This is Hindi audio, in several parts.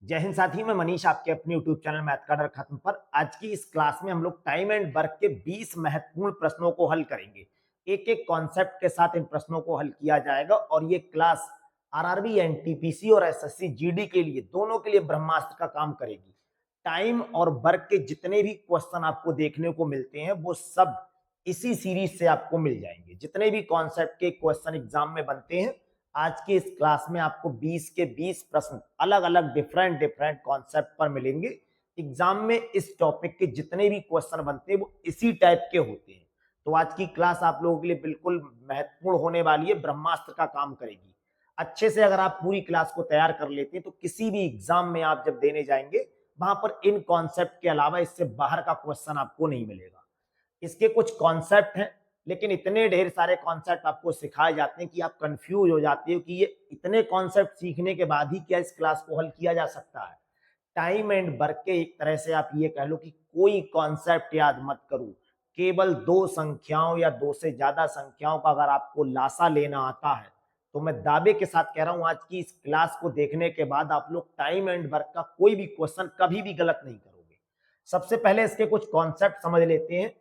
जय हिंद साथी, मैं मनीष आपके अपने यूट्यूब चैनल मैथ का डर खत्म पर आज की इस क्लास में हम लोग टाइम एंड वर्क के 20 महत्वपूर्ण प्रश्नों को हल करेंगे। एक एक कॉन्सेप्ट के साथ इन प्रश्नों को हल किया जाएगा और ये क्लास आरआरबी, एनटीपीसी और एसएससी जीडी के लिए दोनों के लिए ब्रह्मास्त्र का काम करेगी। टाइम और वर्क के जितने भी क्वेश्चन आपको देखने को मिलते हैं वो सब इसी सीरीज से आपको मिल जाएंगे। जितने भी कॉन्सेप्ट के क्वेश्चन एग्जाम में बनते हैं, आज के इस क्लास में आपको 20 के 20 प्रश्न अलग अलग डिफरेंट डिफरेंट कॉन्सेप्ट पर मिलेंगे। एग्जाम में इस टॉपिक के जितने भी क्वेश्चन बनते हैं वो इसी टाइप के होते हैं। तो आज की क्लास आप लोगों के लिए बिल्कुल महत्वपूर्ण होने वाली है, ब्रह्मास्त्र का काम करेगी। अच्छे से अगर आप पूरी क्लास को तैयार कर लेते हैं तो किसी भी एग्जाम में आप जब देने जाएंगे वहां पर इन कॉन्सेप्ट के अलावा इससे बाहर का क्वेश्चन आपको नहीं मिलेगा। इसके कुछ कॉन्सेप्ट हैं, लेकिन इतने ढेर सारे कॉन्सेप्ट आपको सिखाए जाते हैं कि आप कंफ्यूज हो जाते हो कि ये इतने कॉन्सेप्ट सीखने के बाद ही क्या इस क्लास को हल किया जा सकता है। टाइम एंड वर्क के एक तरह से आप ये कह लो कि कोई कॉन्सेप्ट याद मत करो, केवल दो संख्याओं या दो से ज्यादा संख्याओं का अगर आपको लासा लेना आता है तो मैं दावे के साथ कह रहा हूं आज की इस क्लास को देखने के बाद आप लोग टाइम एंड वर्क का कोई भी क्वेश्चन कभी भी गलत नहीं करोगे। सबसे पहले इसके कुछ कॉन्सेप्ट समझ लेते हैं।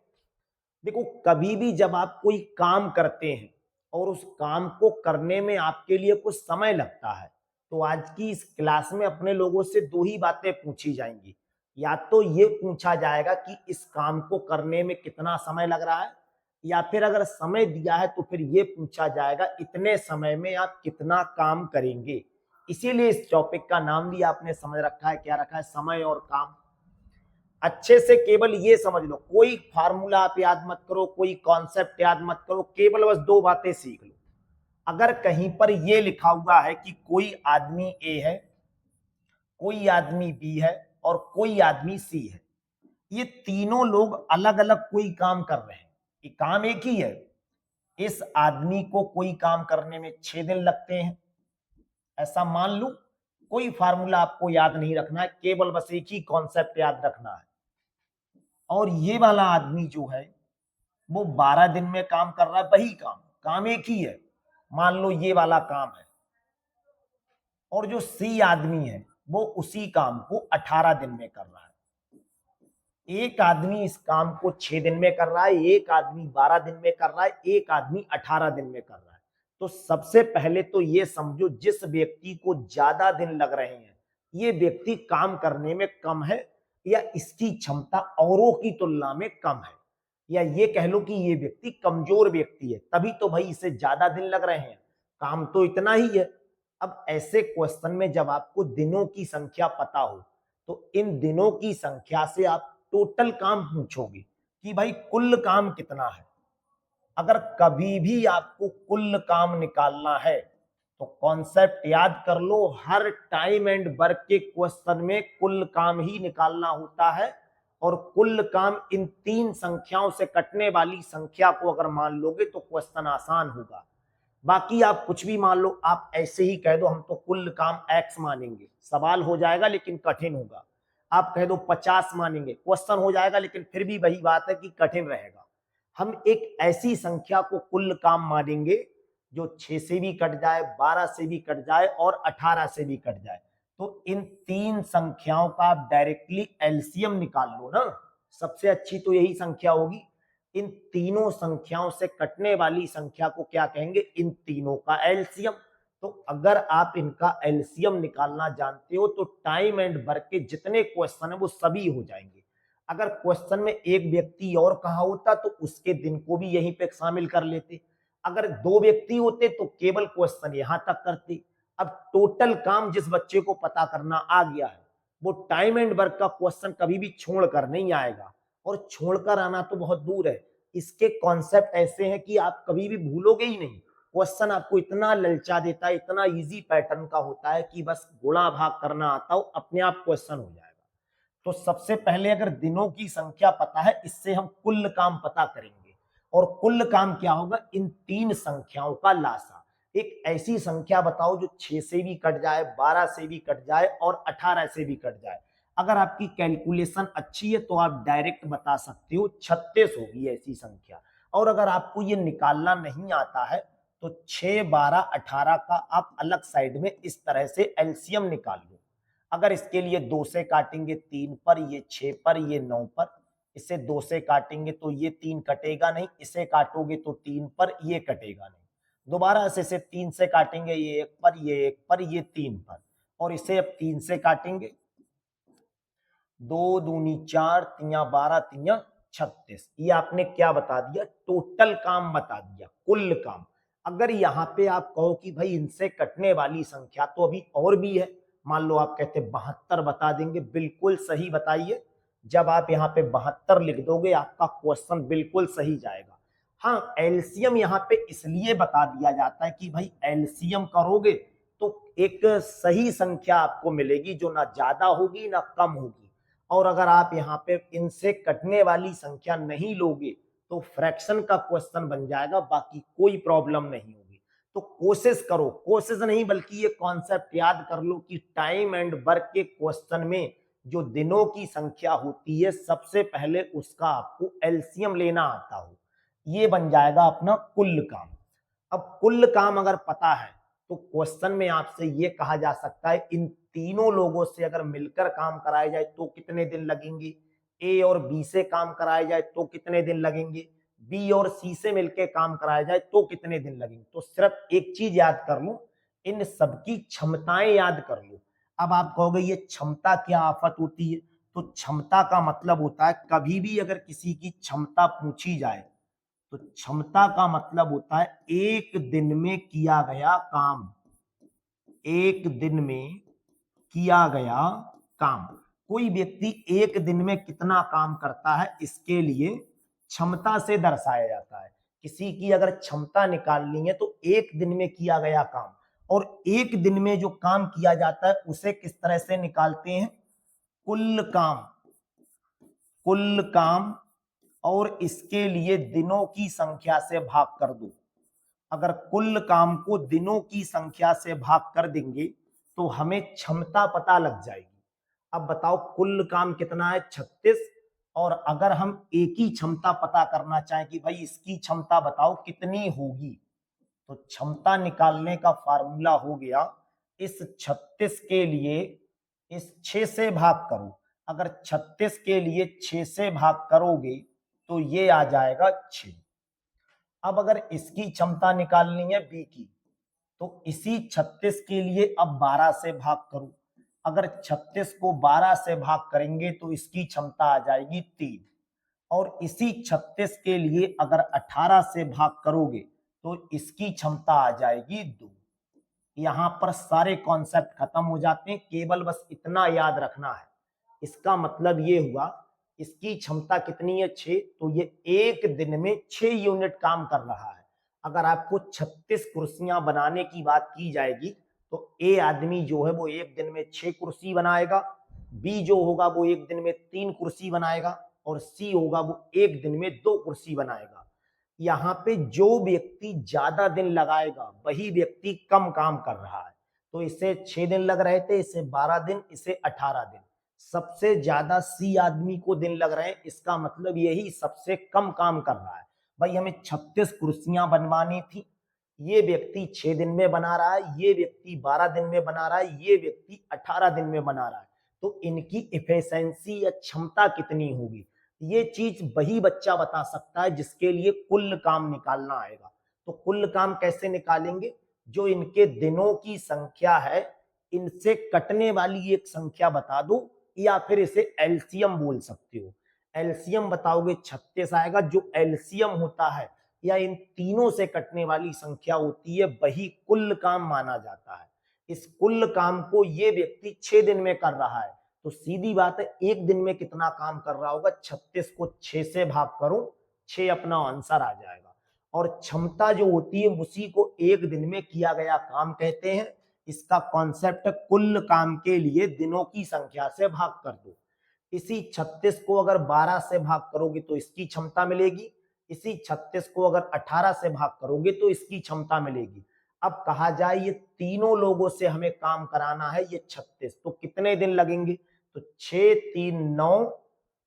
देखो, कभी भी जब आप कोई काम करते हैं और उस काम को करने में आपके लिए कुछ समय लगता है तो आज की इस क्लास में अपने लोगों से दो ही बातें पूछी जाएंगी। या तो ये पूछा जाएगा कि इस काम को करने में कितना समय लग रहा है, या फिर अगर समय दिया है तो फिर ये पूछा जाएगा इतने समय में आप कितना काम करेंगे। इसीलिए इस टॉपिक का नाम भी आपने समझ रखा है, क्या रखा है? समय और काम। अच्छे से केवल ये समझ लो, कोई फार्मूला आप याद मत करो, कोई कॉन्सेप्ट याद मत करो, केवल बस दो बातें सीख लो। अगर कहीं पर ये लिखा हुआ है कि कोई आदमी ए है, कोई आदमी बी है और कोई आदमी सी है, ये तीनों लोग अलग अलग कोई काम कर रहे हैं, ये काम एक ही है। इस आदमी को कोई काम करने में 6 दिन लगते हैं, ऐसा मान लो। कोई फार्मूला आपको याद नहीं रखना है, केवल बस एक ही कॉन्सेप्ट याद रखना है। और ये वाला आदमी जो है वो 12 दिन में काम कर रहा है, वही काम, काम एक ही है, मान लो ये वाला काम है। और जो सी आदमी है वो उसी काम को 18 दिन में कर रहा है। एक आदमी इस काम को 6 दिन में कर रहा है, एक आदमी 12 दिन में कर रहा है, एक आदमी 18 दिन में कर रहा है। तो सबसे पहले तो ये समझो, जिस व्यक्ति को ज्यादा दिन लग रहे हैं ये व्यक्ति काम करने में कम है, या इसकी क्षमता औरों की तुलना में कम है, या ये कह लो कि ये व्यक्ति कमजोर व्यक्ति है, तभी तो भाई इसे ज्यादा दिन लग रहे हैं, काम तो इतना ही है। अब ऐसे क्वेश्चन में जब आपको दिनों की संख्या पता हो तो इन दिनों की संख्या से आप टोटल काम पूछोगे कि भाई कुल काम कितना है। अगर कभी भी आपको कुल काम निकालना है तो कॉन्सेप्ट याद कर लो, हर टाइम एंड वर्क के क्वेश्चन में कुल काम ही निकालना होता है। और कुल काम इन तीन संख्याओं से कटने वाली संख्या को अगर मान लोगे तो क्वेश्चन आसान होगा। बाकी आप कुछ भी मान लो, आप ऐसे ही कह दो हम तो कुल काम x मानेंगे, सवाल हो जाएगा लेकिन कठिन होगा। आप कह दो 50 मानेंगे, क्वेश्चन हो जाएगा लेकिन फिर भी वही बात है कि कठिन रहेगा। हम एक ऐसी संख्या को कुल काम मानेंगे जो 6 से भी कट जाए, 12 से भी कट जाए और 18 से भी कट जाए। तो इन तीन संख्याओं का आप डायरेक्टली एलसीएम निकाल लो ना, सबसे अच्छी तो यही संख्या होगी। इन तीनों संख्याओं से कटने वाली संख्या को क्या कहेंगे? इन तीनों का एलसीएम। तो अगर आप इनका एलसीएम निकालना जानते हो तो टाइम एंड वर्क के जितने क्वेश्चन है वो सभी हो जाएंगे। अगर क्वेश्चन में एक व्यक्ति और कहा होता तो उसके दिन को भी यहीं पे शामिल कर लेते। अगर दो व्यक्ति होते तो केवल क्वेश्चन यहां तक करते। अब टोटल काम जिस बच्चे को पता करना आ गया है वो टाइम एंड वर्क का क्वेश्चन कभी भी छोड़कर नहीं आएगा, और छोड़कर आना तो बहुत दूर है। इसके कॉन्सेप्ट ऐसे हैं कि आप कभी भी भूलोगे ही नहीं। क्वेश्चन आपको इतना ललचा देता है, इतना इजी पैटर्न का होता है कि बस गुणा भाग करना आता हो, अपने आप क्वेश्चन हो जाएगा। तो सबसे पहले अगर दिनों की संख्या पता है, इससे हम कुल काम पता करेंगे। और कुल काम क्या होगा? इन तीन संख्याओं का लासा। एक ऐसी संख्या बताओ जो 6 से भी कट जाए, 12 से भी कट जाए और 18 से भी कट जाए। अगर आपकी कैलकुलेशन अच्छी है तो आप डायरेक्ट बता सकते हो 36 होगी ऐसी संख्या। और अगर आपको ये निकालना नहीं आता है तो 6, 12, 18 का आप अलग साइड में इस तरह से एलसीएम निकाल लो। अगर इसके लिए 2 से काटेंगे 3 पर, ये 6 पर, ये 9 पर, इसे 2 से काटेंगे तो ये 3 कटेगा नहीं, इसे काटोगे तो 3 पर, ये कटेगा नहीं। दोबारा से इसे 3 से काटेंगे, ये 1 पर, ये 1 पर, ये 3 पर, और इसे अब 3 से काटेंगे, 2 दूनी 4, 3 12, 3 36। ये आपने क्या बता दिया? टोटल काम बता दिया, कुल काम। अगर यहाँ पे आप कहो कि भाई इनसे कटने वाली संख्या तो अभी और भी है, मान लो आप कहते 72 बता देंगे, बिल्कुल सही बताइए। जब आप यहाँ पे 72 लिख दोगे आपका क्वेश्चन बिल्कुल सही जाएगा। हाँ, एलसीएम यहाँ पे इसलिए बता दिया जाता है कि भाई एलसीएम करोगे तो एक सही संख्या आपको मिलेगी जो ना ज्यादा होगी ना कम होगी, और अगर आप यहाँ पे इनसे कटने वाली संख्या नहीं लोगे तो फ्रैक्शन का क्वेश्चन बन जाएगा, बाकी कोई प्रॉब्लम नहीं होगी। तो कोशिश करो, कोशिश नहीं बल्कि ये कॉन्सेप्ट याद कर लो कि टाइम एंड वर्क के क्वेश्चन में जो दिनों की संख्या होती है सबसे पहले उसका आपको एलसीएम लेना आता हो, ये बन जाएगा अपना कुल काम। अब कुल काम अगर पता है तो क्वेश्चन में आपसे ये कहा जा सकता है इन तीनों लोगों से अगर मिलकर काम कराया जाए तो कितने दिन लगेंगे, ए और बी से काम कराया जाए तो कितने दिन लगेंगे, बी और सी से मिलकर काम कराया जाए तो कितने दिन लगेंगे। तो सिर्फ एक चीज याद कर लो, इन सबकी क्षमताएं याद कर लो। अब आप कहोगे ये क्षमता क्या आफत होती है? तो क्षमता का मतलब होता है कभी भी अगर किसी की क्षमता पूछी जाए तो क्षमता का मतलब होता है एक दिन में किया गया काम, एक दिन में किया गया काम। कोई व्यक्ति एक दिन में कितना काम करता है इसके लिए क्षमता से दर्शाया जाता है। किसी की अगर क्षमता निकालनी है तो एक दिन में किया गया काम, और एक दिन में जो काम किया जाता है उसे किस तरह से निकालते हैं? कुल काम, कुल काम, और इसके लिए दिनों की संख्या से भाग कर दो। अगर कुल काम को दिनों की संख्या से भाग कर देंगे तो हमें क्षमता पता लग जाएगी। अब बताओ कुल काम कितना है? 36। और अगर हम एक ही क्षमता पता करना चाहें कि भाई इसकी क्षमता बताओ कितनी होगी, तो क्षमता निकालने का फार्मूला हो गया इस 36 के लिए इस 6 से भाग करो। अगर 36 के लिए 6 से भाग करोगे तो ये आ जाएगा 6। अब अगर इसकी क्षमता निकालनी है बी की तो इसी 36 के लिए अब 12 से भाग करो। अगर 36 को 12 से भाग करेंगे तो इसकी क्षमता आ जाएगी 3, और इसी 36 के लिए अगर 18 से भाग करोगे तो इसकी क्षमता आ जाएगी 2। यहां पर सारे कॉन्सेप्ट खत्म हो जाते हैं, केवल बस इतना याद रखना है। इसका मतलब ये हुआ इसकी क्षमता कितनी है? 6, तो ये एक दिन में 6 यूनिट काम कर रहा है। अगर आपको 36 कुर्सियां बनाने की बात की जाएगी तो ए आदमी जो है वो एक दिन में 6 कुर्सी बनाएगा, बी जो होगा वो एक दिन में 3 कुर्सी बनाएगा, और सी होगा वो एक दिन में 2 कुर्सी बनाएगा। यहाँ पे जो व्यक्ति ज्यादा दिन लगाएगा वही व्यक्ति कम काम कर रहा है। तो इसे 6 दिन लग रहे थे, इसे 12 दिन, इसे 18 दिन। सबसे ज्यादा सी आदमी को दिन लग रहे हैं, इसका मतलब यही सबसे कम काम कर रहा है। भाई हमें 36 कुर्सियां बनवानी थी, ये व्यक्ति 6 दिन में बना रहा है, ये व्यक्ति 12 दिन में बना रहा है, ये व्यक्ति 18 दिन में बना रहा है। तो इनकी इफिशिएंसी या क्षमता कितनी होगी, ये चीज वही बच्चा बता सकता है जिसके लिए कुल काम निकालना आएगा। तो कुल काम कैसे निकालेंगे? जो इनके दिनों की संख्या है इनसे कटने वाली एक संख्या बता दो, या फिर इसे एलसीएम बोल सकते हो। एलसीएम बताओगे 36 आएगा। जो एलसीएम होता है या इन तीनों से कटने वाली संख्या होती है वही कुल काम माना जाता है। इस कुल काम को ये व्यक्ति 6 दिन में कर रहा है, तो सीधी बात है एक दिन में कितना काम कर रहा होगा? 36 को 6 से भाग करो, 6 अपना आंसर आ जाएगा। और क्षमता जो होती है उसी को एक दिन में किया गया काम कहते हैं। इसका कॉन्सेप्ट कुल काम के लिए दिनों की संख्या से भाग कर दो। इसी 36 को अगर 12 से भाग करोगे तो इसकी क्षमता मिलेगी, इसी 36 को अगर 18 से भाग करोगे तो इसकी क्षमता मिलेगी। अब कहा जाए ये तीनों लोगों से हमें काम कराना है ये 36, तो कितने दिन लगेंगे? तो 6 3 9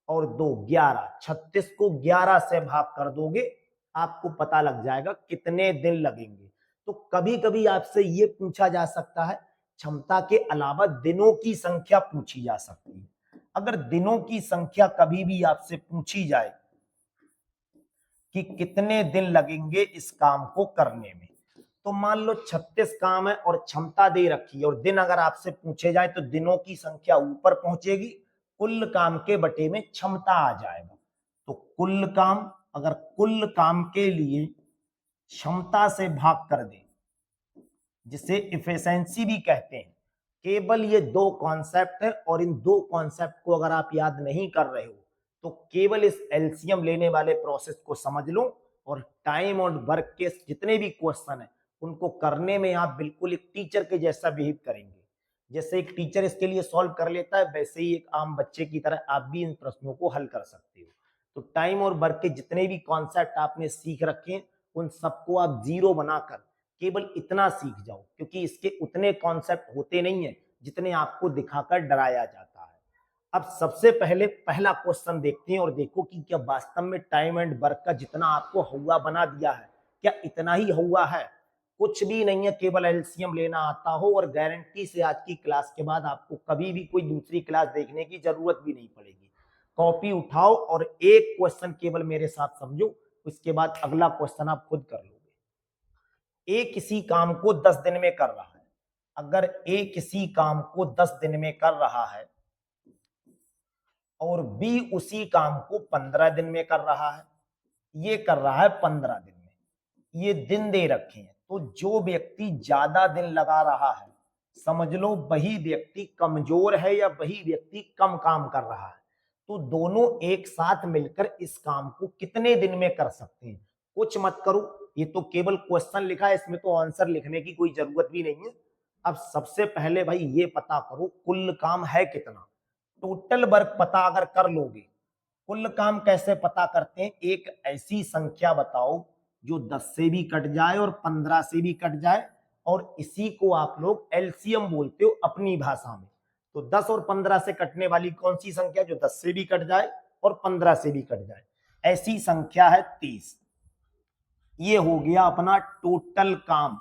और 2 11। 36 को 11 से भाग कर दोगे आपको पता लग जाएगा कितने दिन लगेंगे। तो कभी कभी आपसे ये पूछा जा सकता है क्षमता के अलावा दिनों की संख्या पूछी जा सकती है। अगर दिनों की संख्या कभी भी आपसे पूछी जाए कि कितने दिन लगेंगे इस काम को करने में, तो मान लो 36 काम है और क्षमता दे रखी है और दिन अगर आपसे पूछे जाए तो दिनों की संख्या ऊपर पहुंचेगी, कुल काम के बटे में क्षमता आ जाएगा। तो कुल काम, अगर कुल काम के लिए क्षमता से भाग कर दें, जिसे इफिशिएंसी भी कहते हैं, केवल ये दो कॉन्सेप्ट है और इन दो कॉन्सेप्ट को अगर आप याद नहीं कर रहे हो तो केवल इस एलसीएम लेने वाले प्रोसेस को समझ लो और टाइम और वर्क के जितने भी क्वेश्चन है उनको करने में आप बिल्कुल एक टीचर के जैसा बिहेव करेंगे। जैसे एक टीचर इसके लिए सॉल्व कर लेता है वैसे ही एक आम बच्चे की तरह आप भी इन प्रश्नों को हल कर सकते हो। तो टाइम और वर्क के जितने भी कॉन्सेप्ट आपने सीख रखे हैं उन सबको आप जीरो बनाकर केवल इतना सीख जाओ, क्योंकि इसके उतने कॉन्सेप्ट होते नहीं है जितने आपको दिखाकर डराया जाता है। अब सबसे पहले पहला क्वेश्चन देखते हैं और देखो कि क्या वास्तव में टाइम एंड वर्क का जितना आपको हुआ बना दिया है क्या इतना ही हुआ है। कुछ भी नहीं है, केवल एलसीएम लेना आता हो और गारंटी से आज की क्लास के बाद आपको कभी भी कोई दूसरी क्लास देखने की जरूरत भी नहीं पड़ेगी। कॉपी उठाओ और एक क्वेश्चन केवल मेरे साथ समझो, उसके बाद अगला क्वेश्चन आप खुद कर लोगे। ए किसी काम को 10 दिन में कर रहा है। अगर ए किसी काम को 10 दिन में कर रहा है और बी उसी काम को 15 दिन में कर रहा है, ये कर रहा है 15 दिन में, ये दिन दे रखे हैं, तो जो व्यक्ति ज्यादा दिन लगा रहा है समझ लो वही व्यक्ति कमजोर है या वही व्यक्ति कम काम कर रहा है। तो दोनों एक साथ मिलकर इस काम को कितने दिन में कर सकते हैं। कुछ मत करो, ये तो केवल क्वेश्चन लिखा है, इसमें तो आंसर लिखने की कोई जरूरत भी नहीं है। अब सबसे पहले भाई ये पता करो कुल काम है कितना। टोटल वर्क पता अगर कर लोगे, कुल काम कैसे पता करते हैं, एक ऐसी संख्या बताओ जो 10 से भी कट जाए और 15 से भी कट जाए और इसी को आप लोग एलसीएम बोलते हो अपनी भाषा में। तो 10 और 15 से कटने वाली कौन सी संख्या जो 10 से भी कट जाए और 15 से भी कट जाए, ऐसी संख्या है 30। ये हो गया अपना टोटल काम।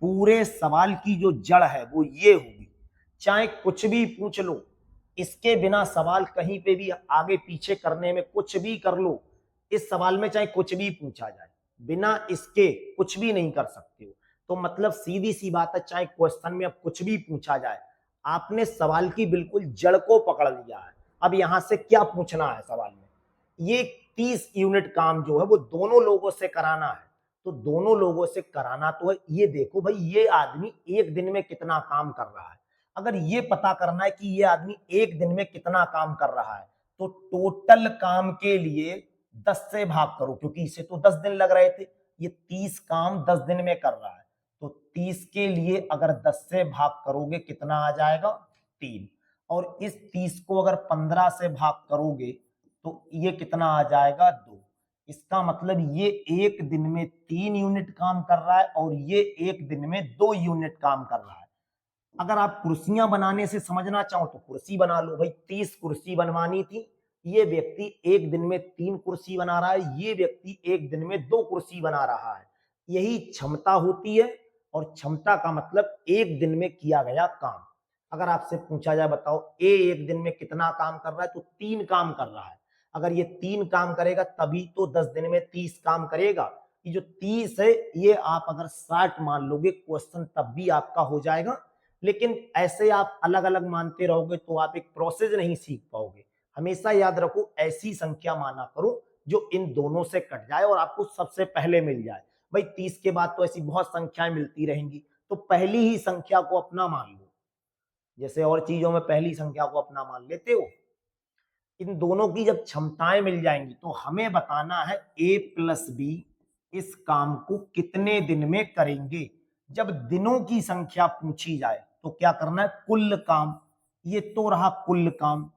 पूरे सवाल की जो जड़ है वो ये होगी, चाहे कुछ भी पूछ लो, इसके बिना सवाल कहीं पे भी आगे पीछे करने में कुछ भी कर लो, इस सवाल में चाहे कुछ भी पूछा जाए बिना इसके कुछ भी नहीं कर सकते हो। तो मतलब सीधी सी बात है, चाहे क्वेश्चन में अब कुछ भी पूछा जाए आपने सवाल की बिल्कुल जड़ को पकड़ लिया है। अब यहां से क्या पूछना है सवाल में, ये 30 यूनिट काम जो है वो दोनों लोगों से कराना है। तो दोनों लोगों से कराना तो है, ये देखो भाई ये आदमी एक दिन में कितना काम कर रहा है। अगर ये पता करना है कि ये आदमी एक दिन में कितना काम कर रहा है तो टोटल काम के लिए 10 से भाग करो, क्योंकि इसे तो 10 दिन लग रहे थे, ये 30 काम 10 दिन में कर रहा है। तो 30 के लिए अगर 10 से भाग करोगे कितना आ जाएगा 3, और इस 30 को अगर 15 से भाग करोगे तो ये कितना आ जाएगा 2। इसका मतलब ये एक दिन में 3 यूनिट काम कर रहा है और ये एक दिन में 2 यूनिट काम कर रहा है। अगर आप कुर्सियां बनाने से समझना चाहो तो कुर्सी बना लो भाई, 30 कुर्सी बनवानी थी, ये व्यक्ति एक दिन में 3 कुर्सी बना रहा है, ये व्यक्ति एक दिन में 2 कुर्सी बना रहा है। यही क्षमता होती है और क्षमता का मतलब एक दिन में किया गया काम। अगर आपसे पूछा जाए बताओ ए एक दिन में कितना काम कर रहा है तो 3 काम कर रहा है। अगर ये 3 काम करेगा तभी तो 10 दिन में 30 काम करेगा। ये जो 30 है ये आप अगर 60 मान लोगे क्वेश्चन तब भी आपका हो जाएगा, लेकिन ऐसे आप अलग अलग मानते रहोगे तो आप एक प्रोसेस नहीं सीख पाओगे। हमेशा याद रखो ऐसी संख्या माना करो जो इन दोनों से कट जाए और आपको सबसे पहले मिल जाए। भाई 30 के बाद तो ऐसी बहुत संख्याएं मिलती रहेंगी, तो पहली ही संख्या को अपना मान लो, जैसे और चीजों में पहली संख्या को अपना मान लेते हो। इन दोनों की जब क्षमताएं मिल जाएंगी तो हमें बताना है a प्लस बी इस काम को कितने दिन में करेंगे। जब दिनों की संख्या पूछी जाए तो क्या करना है, कुल काम। ये तो रहा कुल काम,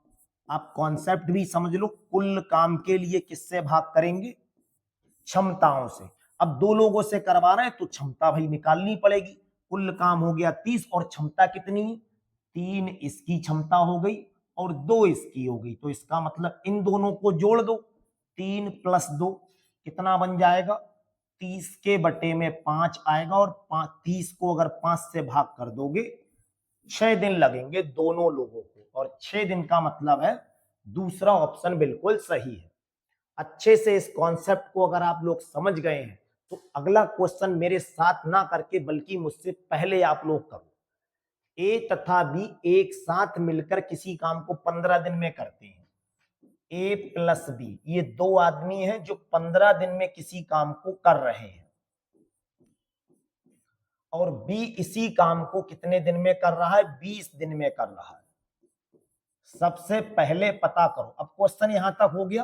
आप कॉन्सेप्ट भी समझ लो, कुल काम के लिए किससे भाग करेंगे, क्षमताओं से। अब 2 लोगों से करवा रहे हैं तो क्षमता भाई निकालनी पड़ेगी। कुल काम हो गया 30 और क्षमता कितनी, 3 इसकी क्षमता हो गई और 2 इसकी हो गई, तो इसका मतलब इन दोनों को जोड़ दो, 3 प्लस 2 कितना बन जाएगा, 30 के बटे में 5 आएगा और 30 को अगर 5 से भाग कर दोगे 6 दिन लगेंगे दोनों लोगों को, और 6 दिन का मतलब है दूसरा ऑप्शन बिल्कुल सही है। अच्छे से इस कॉन्सेप्ट को अगर आप लोग समझ गए हैं तो अगला क्वेश्चन मेरे साथ ना करके बल्कि मुझसे पहले आप लोग करो। ए तथा बी एक साथ मिलकर किसी काम को 15 दिन में करते हैं। ए प्लस बी, ये दो आदमी हैं जो 15 दिन में किसी काम को कर रहे हैं, और बी इसी काम को कितने दिन में कर रहा है? 20 दिन में कर रहा है। सबसे पहले पता करो, अब क्वेश्चन यहां तक हो गया,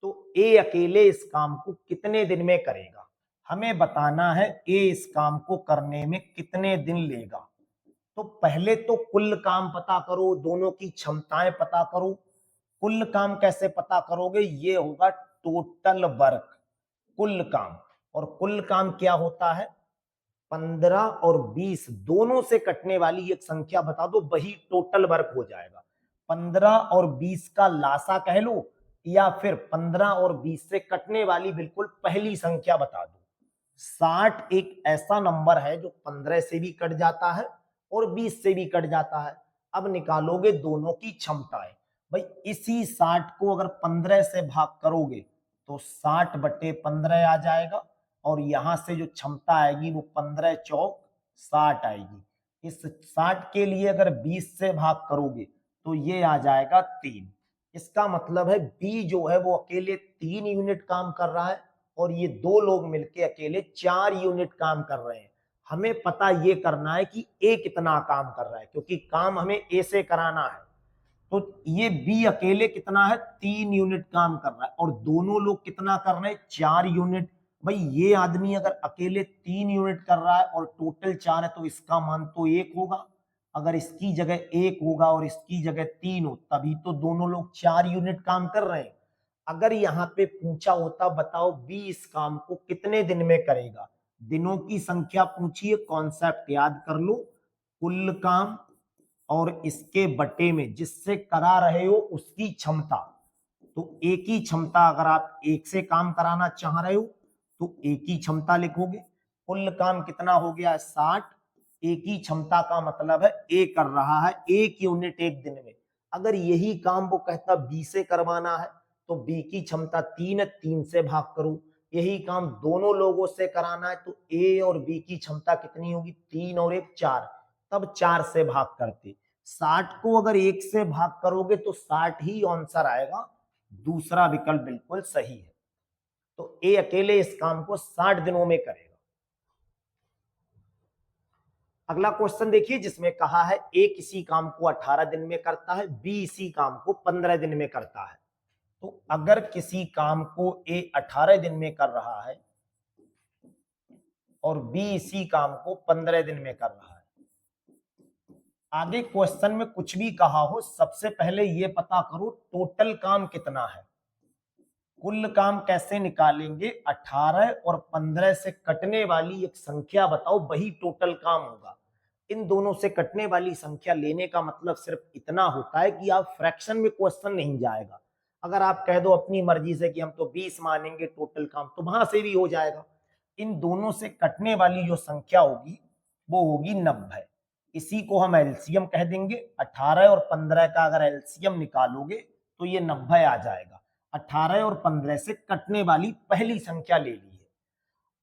तो ए अकेले इस काम को कितने दिन में करेगा? हमें बताना है ए इस काम को करने में कितने दिन लेगा। तो पहले तो कुल काम पता करो, दोनों की क्षमताएं पता करो। कुल काम कैसे पता करोगे? ये होगा टोटल वर्क, कुल काम। और कुल काम क्या होता है? 15 और 20 दोनों से कटने वाली एक संख्या बता दो, वही टोटल वर्क हो जाएगा। 15 और 20 का लासा कह लो, या फिर 15 और 20 से कटने वाली बिल्कुल पहली संख्या बता दो। 60 एक ऐसा नंबर है जो 15 से भी कट जाता है और 20 से भी कट जाता है। अब निकालोगे दोनों की क्षमताएं। भाई इसी 60 को अगर 15 से भाग करोगे तो 60/15 आ जाएगा, और यहां से जो क्षमता आएगी वो 15 चौक 60 आएगी। इस 60 के लिए अगर 20 से भाग करोगे तो ये आ जाएगा 3। इसका मतलब है बी जो है वो अकेले 3 यूनिट काम कर रहा है, और ये दो लोग मिलके अकेले 4 यूनिट काम कर रहे हैं। हमें पता ये करना है कि ए कितना काम कर रहा है, क्योंकि काम हमें ए से कराना है। तो ये बी अकेले कितना है? 3 यूनिट काम कर रहा है, और दोनों लोग कितना कर रहे हैं? 4 यूनिट। भाई ये आदमी अगर अकेले 3 यूनिट कर रहा है और टोटल 4 है तो इसका मान तो 1 होगा। अगर इसकी जगह 1 होगा और इसकी जगह 3 हो, तभी तो दोनों लोग 4 यूनिट काम कर रहे हैं। अगर यहाँ पे पूछा होता बताओ बी इस काम को कितने दिन में करेगा, दिनों की संख्या पूछिए, कॉन्सेप्ट याद कर लो। कुल काम और इसके बटे में जिससे करा रहे हो उसकी क्षमता। तो एक ही क्षमता अगर आप एक से काम कराना चाह रहे हो तो एक ही क्षमता लिखोगे। कुल काम कितना हो गया? 60। एक ही क्षमता का मतलब है ए कर रहा है 1 यूनिट 1 दिन में। अगर यही काम वो कहता बी से करवाना है तो बी की क्षमता 3 है, 3 से भाग करो। यही काम दोनों लोगों से कराना है तो ए और बी की क्षमता कितनी होगी? 3 और 1 4, तब 4 से भाग करते। 60 को अगर 1 से भाग करोगे तो 60 ही आंसर आएगा। दूसरा विकल्प बिल्कुल सही है। तो ए अकेले इस काम को 60 दिनों में करेगा। अगला क्वेश्चन देखिए जिसमें कहा है ए किसी काम को 18 दिन में करता है, बी इसी काम को 15 दिन में करता है। तो अगर किसी काम को ए 18 दिन में कर रहा है और बी इसी काम को 15 दिन में कर रहा है, आगे क्वेश्चन में कुछ भी कहा हो, सबसे पहले ये पता करो टोटल काम कितना है। कुल काम कैसे निकालेंगे? 18 और 15 से कटने वाली एक संख्या बताओ, वही टोटल काम होगा। इन दोनों से कटने वाली संख्या लेने का मतलब सिर्फ इतना होता है कि आप फ्रैक्शन में क्वेश्चन नहीं जाएगा। अगर आप कह दो अपनी मर्जी से कि हम तो 20 मानेंगे टोटल काम, तो वहां से भी हो जाएगा। इन दोनों से कटने वाली जो संख्या होगी वो होगी 90। इसी को हम एलसीएम कह देंगे। 18 और 15 का अगर एलसीएम निकालोगे तो ये 90 आ जाएगा। 18 और 15 से कटने वाली पहली संख्या ले ली है।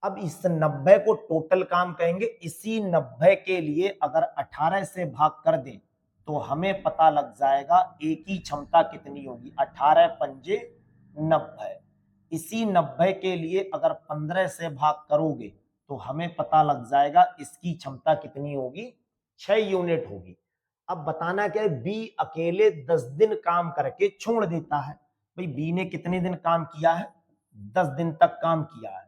अब इस 90 को टोटल काम कहेंगे। इसी 90 के लिए अगर 18 से भाग कर दें तो हमें पता लग जाएगा ए की क्षमता कितनी होगी। 18 पंजे 90। इसी 90 के लिए अगर 15 से भाग करोगे तो हमें पता लग जाएगा इसकी क्षमता कितनी होगी? 6 यूनिट होगी। अब बताना क्या है? बी अकेले 10 दिन काम करके छोड़ देता है। भाई बी ने कितने दिन काम किया है? 10 दिन तक काम किया है।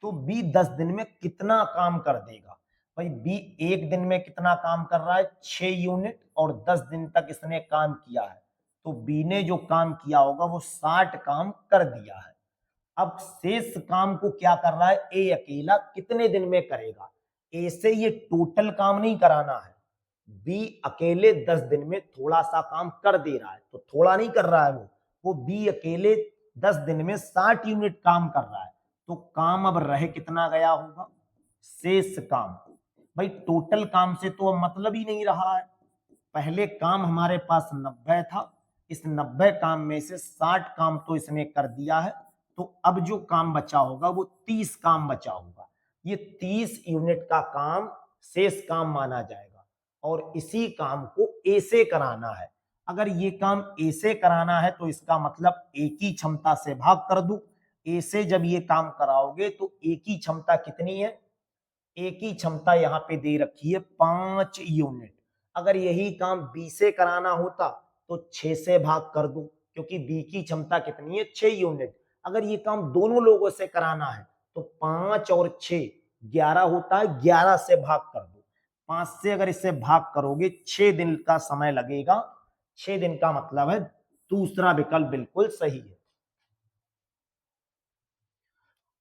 तो बी 10 दिन में कितना काम कर देगा? भाई बी एक दिन में कितना काम कर रहा है? 6 यूनिट, और 10 दिन तक इसने काम किया है। तो बी ने जो काम किया होगा वो 60 काम कर दिया है। अब शेष काम को क्या कर रहा है? ए अकेला कितने दिन में करेगा? ए से ये टोटल काम नहीं कराना है। बी अकेले 10 दिन में थोड़ा सा काम कर दे रहा है, तो थोड़ा नहीं कर रहा है वो बी अकेले 10 दिन में 60 यूनिट काम कर रहा है। तो काम अब रह कितना गया होगा? शेष काम। भाई टोटल काम से तो अब मतलब ही नहीं रहा है। पहले काम हमारे पास 90 था, इस 90 काम में से 60 काम तो इसने कर दिया है, तो अब जो काम बचा होगा वो 30 काम बचा होगा। ये 30 यूनिट का काम शेष काम माना जाएगा और इसी काम को ए से कराना है। अगर ये काम ए से कराना है तो इसका मतलब ए की क्षमता से भाग कर दो। ए से जब ये काम कराओगे तो ए की क्षमता कितनी है? ए की क्षमता यहाँ पे दे रखी है 5 यूनिट। अगर यही काम बी से कराना होता तो 6 से भाग कर दो, क्योंकि बी की क्षमता कितनी है? 6 यूनिट। अगर ये काम दोनों लोगों से कराना है तो 5 और 6 11 होता है, 11 से भाग कर दो। 5 से अगर इससे भाग करोगे 6 दिन का समय लगेगा। 6 दिन का मतलब है दूसरा विकल्प बिल्कुल सही है।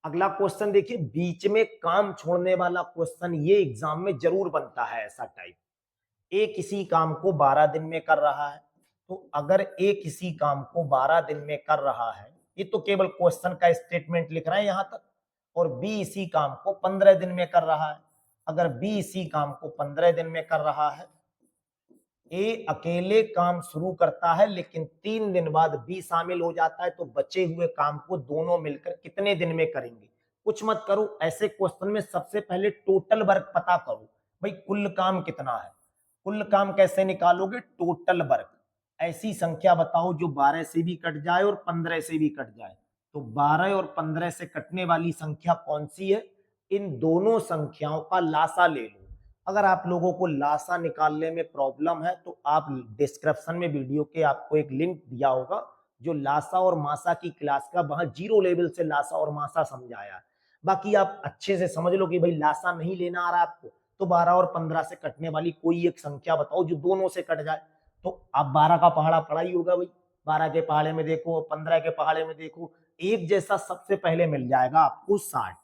अगला क्वेश्चन देखिए, बीच में काम छोड़ने वाला क्वेश्चन ये एग्जाम में जरूर बनता है ऐसा टाइप। ए किसी काम को 12 दिन में कर रहा है, तो अगर ए किसी काम को 12 दिन में कर रहा है, ये तो केवल क्वेश्चन का स्टेटमेंट लिख रहा है यहां तक, और बी इसी काम को 15 दिन में कर रहा है। अगर बी इसी काम को 15 दिन में कर रहा है, ए अकेले काम शुरू करता है लेकिन 3 दिन बाद बी शामिल हो जाता है, तो बचे हुए काम को दोनों मिलकर कितने दिन में करेंगे? कुछ मत करो, ऐसे क्वेश्चन में सबसे पहले टोटल वर्क पता करो, भाई कुल काम कितना है। कुल काम कैसे निकालोगे? Total work. ऐसी संख्या बताओ जो 12 से भी कट जाए और 15 से भी कट जाए। तो 12 और 15 से कटने वाली संख्या कौन सी है? इन दोनों संख्याओं का लासा ले लो। अगर आप लोगों को लासा निकालने में प्रॉब्लम है तो आप डिस्क्रिप्शन में वीडियो के आपको एक लिंक दिया होगा जो लासा और मासा की क्लास का, वहां 0 लेवल से लासा और मासा समझाया है। बाकी आप अच्छे से समझ लो कि भाई लासा नहीं लेना आ रहा आपको, तो 12 और 15 से कटने वाली कोई एक संख्या बताओ जो दोनों से कट जाए। तो आप 12 का पहाड़ा पड़ा ही होगा भाई, 12 के पहाड़े में देखो, 15 के पहाड़े में देखो, एक जैसा सबसे पहले मिल जाएगा आपको 60।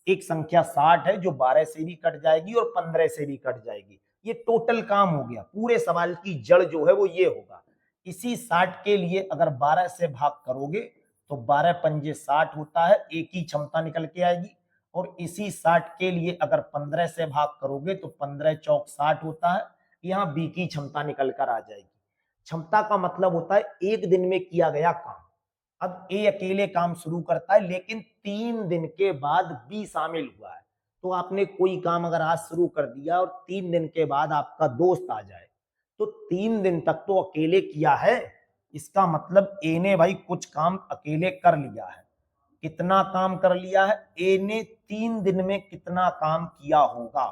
एक संख्या 60 है जो 12 से भी कट जाएगी और 15 से भी कट जाएगी। ये टोटल काम हो गया। पूरे सवाल की जड़ जो है वो ये होगा। इसी 60 के लिए अगर 12 से भाग करोगे तो 12 पंजे 60 होता है, एक ही क्षमता निकल के आएगी। और इसी 60 के लिए अगर 15 से भाग करोगे तो 15 चौक 60 होता है, यहाँ बी की क्षमता निकल कर आ जाएगी। क्षमता का मतलब होता है एक दिन में किया गया काम। अब ए अकेले काम शुरू करता है लेकिन 3 दिन के बाद बी शामिल हुआ है। तो आपने कोई काम अगर आज शुरू कर दिया और 3 दिन के बाद आपका दोस्त आ जाए, तो 3 दिन तक तो अकेले किया है। इसका मतलब ए ने भाई कुछ काम अकेले कर लिया है। कितना काम कर लिया है? ए ने 3 दिन में कितना काम किया होगा,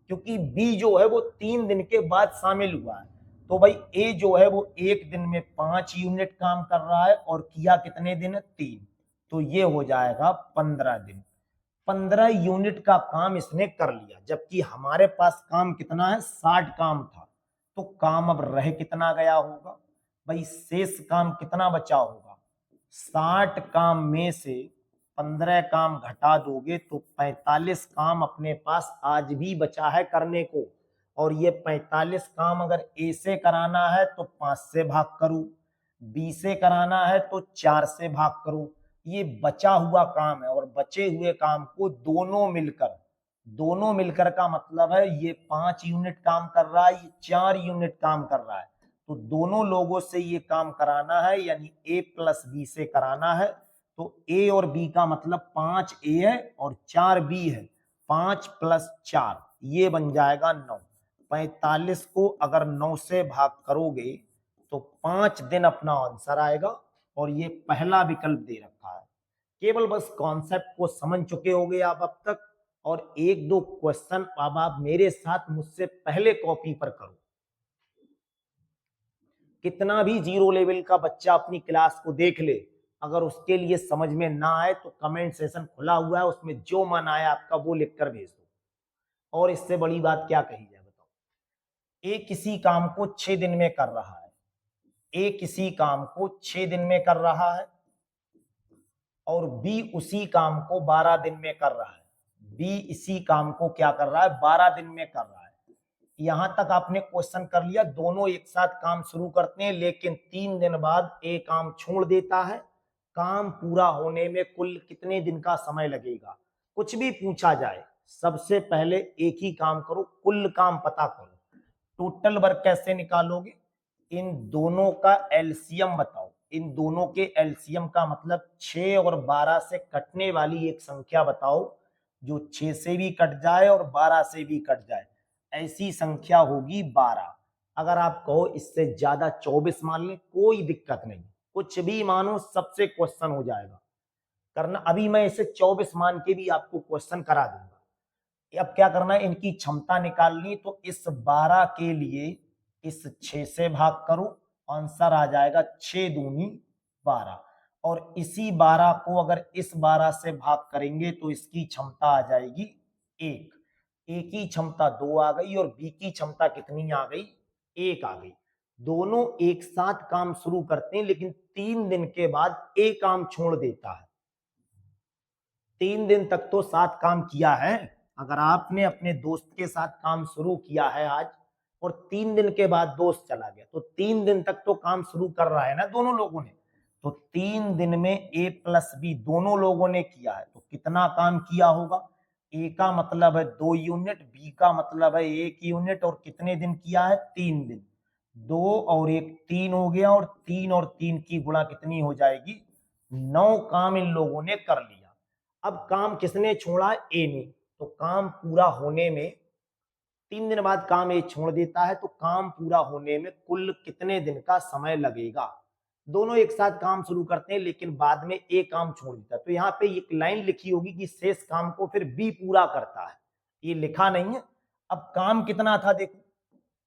क्योंकि बी जो है वो 3 दिन के बाद शामिल हुआ है। तो भाई ए जो है वो एक दिन में 5 यूनिट काम कर रहा है और किया कितने दिन? 3। तो ये हो जाएगा 15 दिन। 15 यूनिट का काम इसने कर लिया, जबकि हमारे पास काम कितना है? 60 काम था। तो काम अब रह कितना गया होगा भाई? शेष काम कितना बचा होगा? 60 काम में से 15 काम घटा दोगे तो 45 काम अपने पास आज भी बचा है करने को। और ये 45 काम अगर ए से कराना है तो 5 से भाग करो, बी से कराना है तो 4 से भाग करो। ये बचा हुआ काम है और बचे हुए काम को दोनों मिलकर का मतलब है ये 5 यूनिट काम कर रहा है, ये 4 यूनिट काम कर रहा है। तो दोनों लोगों से ये काम कराना है, यानी ए प्लस बी से कराना है। तो ए और बी का मतलब 5 ए है और 4 बी है। 5 प्लस 4 ये बन जाएगा 9। 45 को अगर 9 से भाग करोगे तो 5 दिन अपना आंसर आएगा और ये पहला विकल्प दे रखा है। केवल बस कॉन्सेप्ट को समझ चुके होंगे आप अब तक, और एक दो क्वेश्चन अब आप मेरे साथ मुझसे पहले कॉपी पर करो। कितना भी 0 लेवल का बच्चा अपनी क्लास को देख ले, अगर उसके लिए समझ में ना आए तो कमेंट सेशन खुला हुआ है, उसमें जो मन आए आपका वो लिखकर भेज दो। और इससे बड़ी बात क्या कही जाए बताओ? ए किसी काम को 6 दिन में कर रहा है, ए किसी काम को 6 दिन में कर रहा है और बी उसी काम को 12 दिन में कर रहा है। बी इसी काम को क्या कर रहा है? 12 दिन में कर रहा है। यहां तक आपने क्वेश्चन कर लिया। दोनों एक साथ काम शुरू करते हैं लेकिन 3 दिन बाद ए काम छोड़ देता है। काम पूरा होने में कुल कितने दिन का समय लगेगा? कुछ भी पूछा जाए सबसे पहले एक ही काम करो, कुल काम पता करो। टोटल वर्क कैसे निकालोगे, इन दोनों का एलसीएम बताओ। इन दोनों के एलसीएम का मतलब 6 और 12 से कटने वाली एक संख्या बताओ जो 6 से भी कट जाए और 12 से भी कट जाए, ऐसी संख्या होगी 12। अगर आप कहो इससे ज्यादा 24 मान ले, कोई दिक्कत नहीं, कुछ भी मानो, सबसे क्वेश्चन हो जाएगा करना। अभी मैं इसे 24 मान के भी आपको क्वेश्चन करा दूंगा। अब क्या करना है, इनकी क्षमता निकालनी, तो इस 12 के लिए इस 6 से भाग करो, आंसर आ जाएगा 6 दूनी 12। और इसी 12 को अगर इस 12 से भाग करेंगे तो इसकी क्षमता आ जाएगी 1। ए की क्षमता 2 आ गई और बी की क्षमता कितनी आ गई, 1 आ गई। दोनों एक साथ काम शुरू करते हैं, लेकिन 3 दिन के बाद ए काम छोड़ देता है। 3 दिन तक तो साथ काम किया है। अगर आपने अपने दोस्त के साथ काम शुरू किया है आज और 3 दिन के बाद दोस्त चला गया, तो 3 दिन तक तो काम शुरू कर रहा है ना दोनों लोगों ने। तो 3 दिन में ए प्लस बी दोनों लोगों ने किया है, तो कितना काम किया होगा, ए का मतलब है 2 यूनिट, बी का मतलब है 1 यूनिट, और कितने दिन किया है, 3 दिन। 2 और 1 3 हो गया, और 3 और 3 की गुणा कितनी हो जाएगी, 9 काम इन लोगों ने कर लिया। अब काम किसने छोड़ा, ए ने। तो काम पूरा होने में 3 दिन बाद काम ए छोड़ देता है, तो काम पूरा होने में कुल कितने दिन का समय लगेगा। दोनों एक साथ काम शुरू करते हैं, लेकिन बाद में ए काम छोड़ देता है। तो यहाँ पे एक लाइन लिखी होगी कि शेष काम को फिर बी पूरा करता है, ये लिखा नहीं है। अब काम कितना था देखो,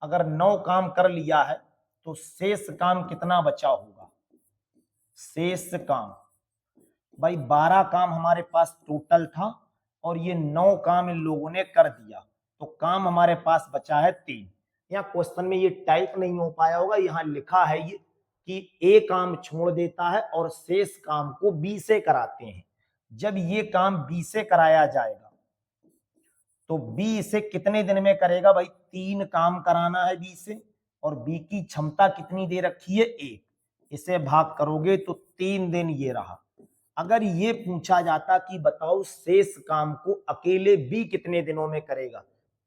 अगर 9 काम कर लिया है तो शेष काम कितना बचा होगा, शेष काम भाई 12 काम हमारे पास टोटल था और ये 9 काम इन लोगों ने कर दिया, तो काम हमारे पास बचा है 3। यहाँ क्वेश्चन में ये टाइप नहीं हो पाया होगा, यहाँ लिखा है ये कि ए काम छोड़ देता है और शेष काम को बी से कराते हैं। जब ये काम बी से कराया जाएगा तो बी इसे कितने दिन में करेगा, भाई 3 काम कराना है बी से, और बी की क्षमता कितनी दे रखी है, 1। इसे भाग करोगे तो 3 दिन ये रहा। अगर ये पूछा जाता कि बताओ शेष काम को अकेले बी कितने दिनों में करेगा,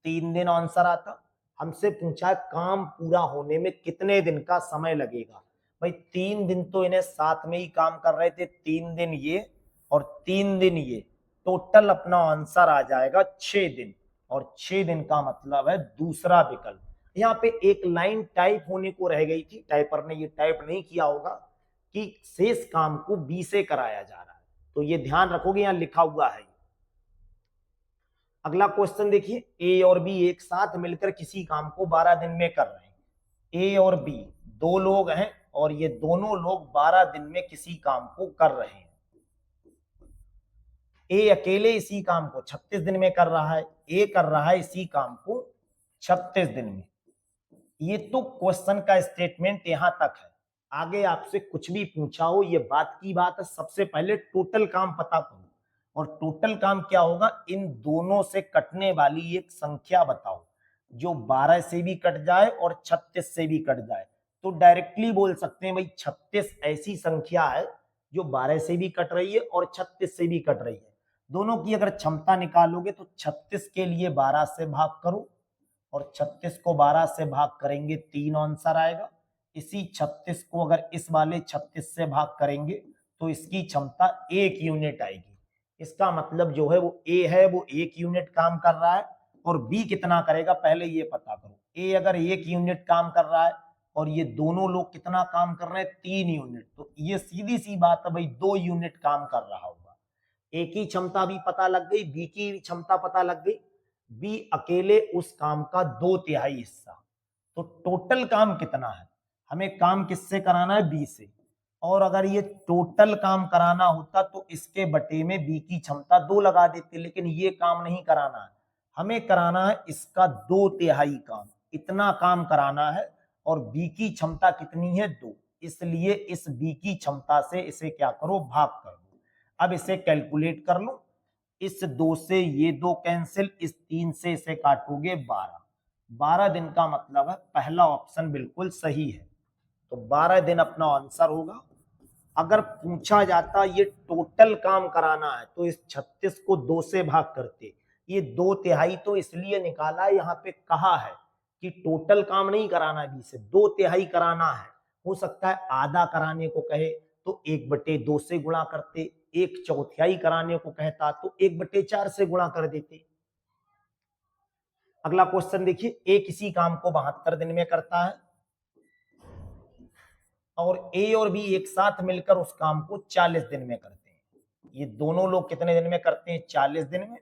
3 दिन आंसर आता। हमसे पूछा काम पूरा होने में कितने दिन का समय लगेगा, भाई 3 दिन तो इन्हें साथ में ही काम कर रहे थे, 3 दिन ये और 3 दिन ये, टोटल अपना आंसर आ जाएगा 6 दिन। और 6 दिन का मतलब है दूसरा विकल्प। यहाँ पे एक लाइन टाइप होने को रह गई थी, टाइपर ने ये टाइप नहीं किया होगा कि शेष काम को बी से कराया जा रहा है, तो ये ध्यान रखोगे, यहां लिखा हुआ है। अगला क्वेश्चन देखिए, ए और बी एक साथ मिलकर किसी काम को 12 दिन में कर रहे हैं। ए और बी 2 लोग हैं और ये दोनों लोग 12 दिन में किसी काम को कर रहे हैं। ए अकेले इसी काम को 36 दिन में कर रहा है, ए कर रहा है इसी काम को 36 दिन में। ये तो क्वेश्चन का स्टेटमेंट यहां तक है। आगे आपसे कुछ भी पूछा हो, ये बात की बात है, सबसे पहले टोटल काम पता करो। और टोटल काम क्या होगा, इन दोनों से कटने वाली एक संख्या बताओ जो 12 से भी कट जाए और 36 से भी कट जाए। तो डायरेक्टली बोल सकते हैं भाई 36 ऐसी संख्या है जो 12 से भी कट रही है और 36 से भी कट रही है। दोनों की अगर क्षमता निकालोगे तो 36 के लिए 12 से भाग करो, और 36 को 12 से भाग करेंगे 3 आंसर आएगा। इसी 36 को अगर इस वाले 36 से भाग करेंगे तो इसकी क्षमता 1 यूनिट आएगी। इसका मतलब जो है वो ए है वो 1 यूनिट काम कर रहा है, और बी कितना करेगा पहले ये पता करो। ए अगर 1 यूनिट काम कर रहा है और ये दोनों लोग कितना काम कर रहे हैं, 3 यूनिट, तो ये सीधी सी बात है भाई 2 यूनिट काम कर रहा होगा। ए की क्षमता भी पता लग गई, बी की क्षमता पता लग गई, बी अकेले उस काम का 2/3 हिस्सा। तो टोटल काम कितना है, हमें काम किससे कराना है, बी से। और अगर ये टोटल काम कराना होता तो इसके बटे में बी की क्षमता 2 लगा देते, लेकिन ये काम नहीं कराना है, हमें कराना है इसका 2/3 काम। इतना काम कराना है और बी की क्षमता कितनी है, 2, इसलिए इस बी की क्षमता से इसे क्या करो, भाग कर दो। अब इसे कैलकुलेट कर लो, इस 2 से ये 2 कैंसिल, इस 3 से इसे काटोगे 12। 12 दिन का मतलब है पहला ऑप्शन बिल्कुल सही है, तो 12 दिन अपना आंसर होगा। अगर पूछा जाता ये टोटल काम कराना है तो इस 36 को 2 से भाग करते, ये 2/3 तो इसलिए निकाला है, यहाँ पे कहा है कि टोटल काम नहीं कराना है 20 से, 2/3 कराना है। हो सकता है आधा कराने को कहे तो 1/2 से गुणा करते, 1/4 कराने को कहता तो 1/4 से गुणा कर देते। अगला क्वेश्चन देखिए, ए किसी काम को 72 दिन में करता है और ए और बी एक साथ मिलकर उस काम को 40 दिन में करते हैं। ये दोनों लोग कितने दिन में करते हैं? 40 दिन में,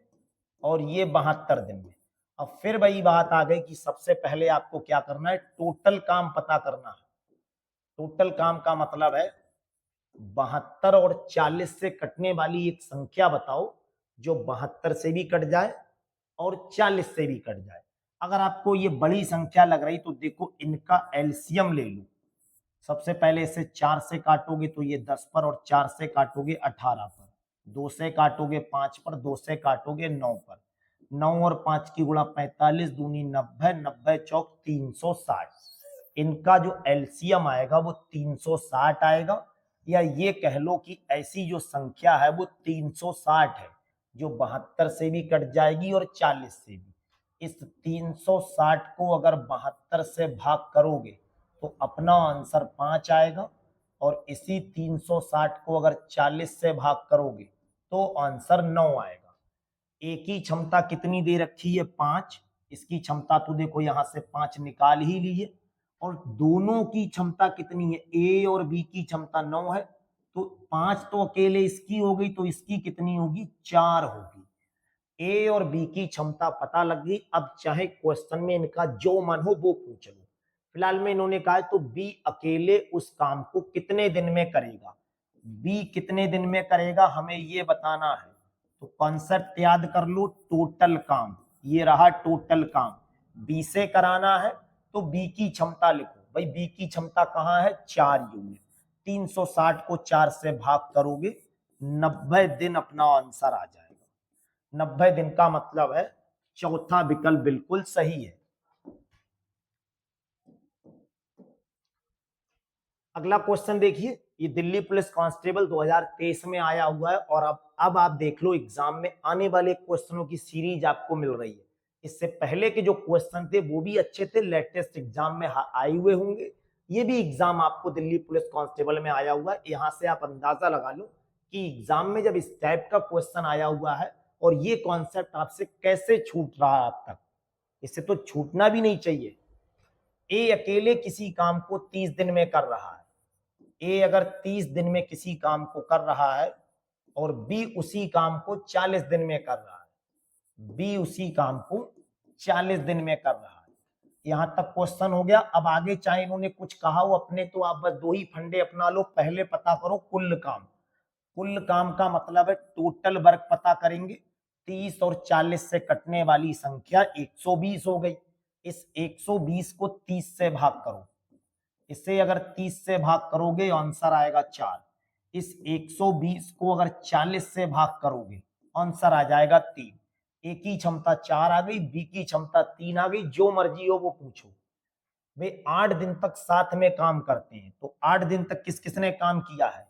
और ये 72 दिन में। अब फिर वही बात आ गई कि सबसे पहले आपको क्या करना है? टोटल काम पता करना है। टोटल काम का मतलब है 72 और 40 से कटने वाली एक संख्या बताओ जो 72 से भी कट जाए और 40 से भी कट जाए। अगर आपको ये बड़ी संख्या लग रही तो देखो इनका एलसीएम ले लो। सबसे पहले इसे 4 से काटोगे तो ये 10 पर, और 4 से काटोगे 18 पर, 2 से काटोगे 5 पर, 2 से काटोगे 9 पर। 9 और 5 की गुणा 45 दूनी 90, 90 चौक 360। इनका जो एलसीएम आएगा वो 360 आएगा, या ये कह लो कि ऐसी जो संख्या है वो 360 है जो 72 से भी कट जाएगी और 40 से भी। इस 360 को अगर 72 से भाग करोगे तो अपना आंसर 5 आएगा, और इसी 360 को अगर 40 से भाग करोगे तो आंसर 9 आएगा। एक ही क्षमता कितनी दे रखी है? 5। इसकी क्षमता तो देखो यहां से 5 निकाल ही ली, और दोनों की क्षमता कितनी है? ए और बी की क्षमता 9 है, तो 5 तो अकेले इसकी हो गई, तो इसकी कितनी होगी? 4 होगी। ए और बी की क्षमता पता लग गई। अब चाहे क्वेश्चन में इनका जो मन हो वो पूछ लो। फिलहाल में इन्होंने कहा है तो बी अकेले उस काम को कितने दिन में करेगा। बी कितने दिन में करेगा हमें ये बताना है, तो कॉन्सेप्ट याद कर लो। टोटल काम, ये रहा टोटल काम, बी से कराना है तो बी की क्षमता लिखो। भाई बी की क्षमता कहाँ है? 4 यूनिट। 360 को 4 से भाग करोगे, 90 दिन अपना आंसर आ जाएगा। 90 दिन का मतलब है चौथा विकल्प बिल्कुल सही है। अगला क्वेश्चन देखिए, ये दिल्ली पुलिस कांस्टेबल 2023 में आया हुआ है, और अब आप देख लो एग्जाम में आने वाले क्वेश्चनों की सीरीज आपको मिल रही है। इससे पहले के जो क्वेश्चन थे वो भी अच्छे थे, लेटेस्ट एग्जाम में आए हुए होंगे। ये भी एग्जाम आपको दिल्ली पुलिस कांस्टेबल में आया हुआ है। यहां से आप अंदाजा लगा लो कि एग्जाम में जब इस टाइप का क्वेश्चन आया हुआ है और ये कॉन्सेप्ट आपसे कैसे छूट रहा है अब तक, इससे तो छूटना भी नहीं चाहिए। ए अकेले किसी काम को 30 दिन में कर रहा है। ए अगर 30 दिन में किसी काम को कर रहा है और बी उसी काम को 40 दिन में कर रहा है, बी उसी काम को 40 दिन में कर रहा है। यहां तक क्वेश्चन हो गया। अब आगे चाहे इन्होंने कुछ कहा हो अपने, तो आप बस दो ही फंडे अपना लो। पहले पता करो कुल काम। कुल काम का मतलब है टोटल वर्क पता करेंगे। 30 और 40 से कटने वाली संख्या 120 हो गई। इस 120 को 30 से भाग करो। इसे अगर 30 से भाग करोगे आंसर आएगा 4। इस 120 को अगर 40 से भाग करोगे आंसर आ जाएगा 3। ए की क्षमता 4 आ गई, बी की क्षमता 3 आ गई। जो मर्जी हो वो पूछो। वे 8 दिन तक साथ में काम करते हैं, तो 8 दिन तक किस किसने काम किया है?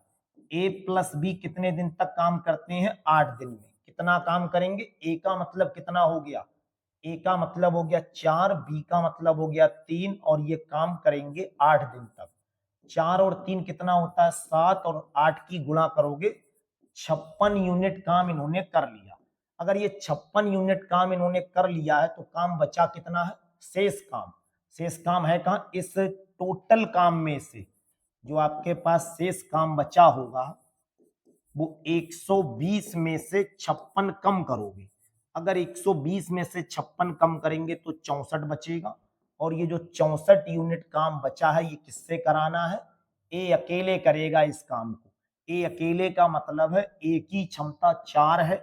ए प्लस बी कितने दिन तक काम करते हैं? 8 दिन में। कितना काम करेंगे? ए का मतलब कितना हो गया? ए का मतलब हो गया 4, बी का मतलब हो गया 3, और ये काम करेंगे 8 दिन तक। 4 और 3 कितना होता है? 7, और 8 की गुणा करोगे 56 यूनिट काम इन्होंने कर लिया। अगर ये 56 यूनिट काम इन्होंने कर लिया है तो काम बचा कितना है? शेष काम। शेष काम है कहाँ? इस टोटल काम में से जो आपके पास शेष काम बचा होगा वो 120 में से 56 कम करोगे। अगर 120 में से 56 कम करेंगे तो 64 बचेगा, और ये जो 64 यूनिट काम बचा है ये किससे कराना है? ए अकेले करेगा इस काम को। ए अकेले का मतलब है ए की क्षमता 4 है,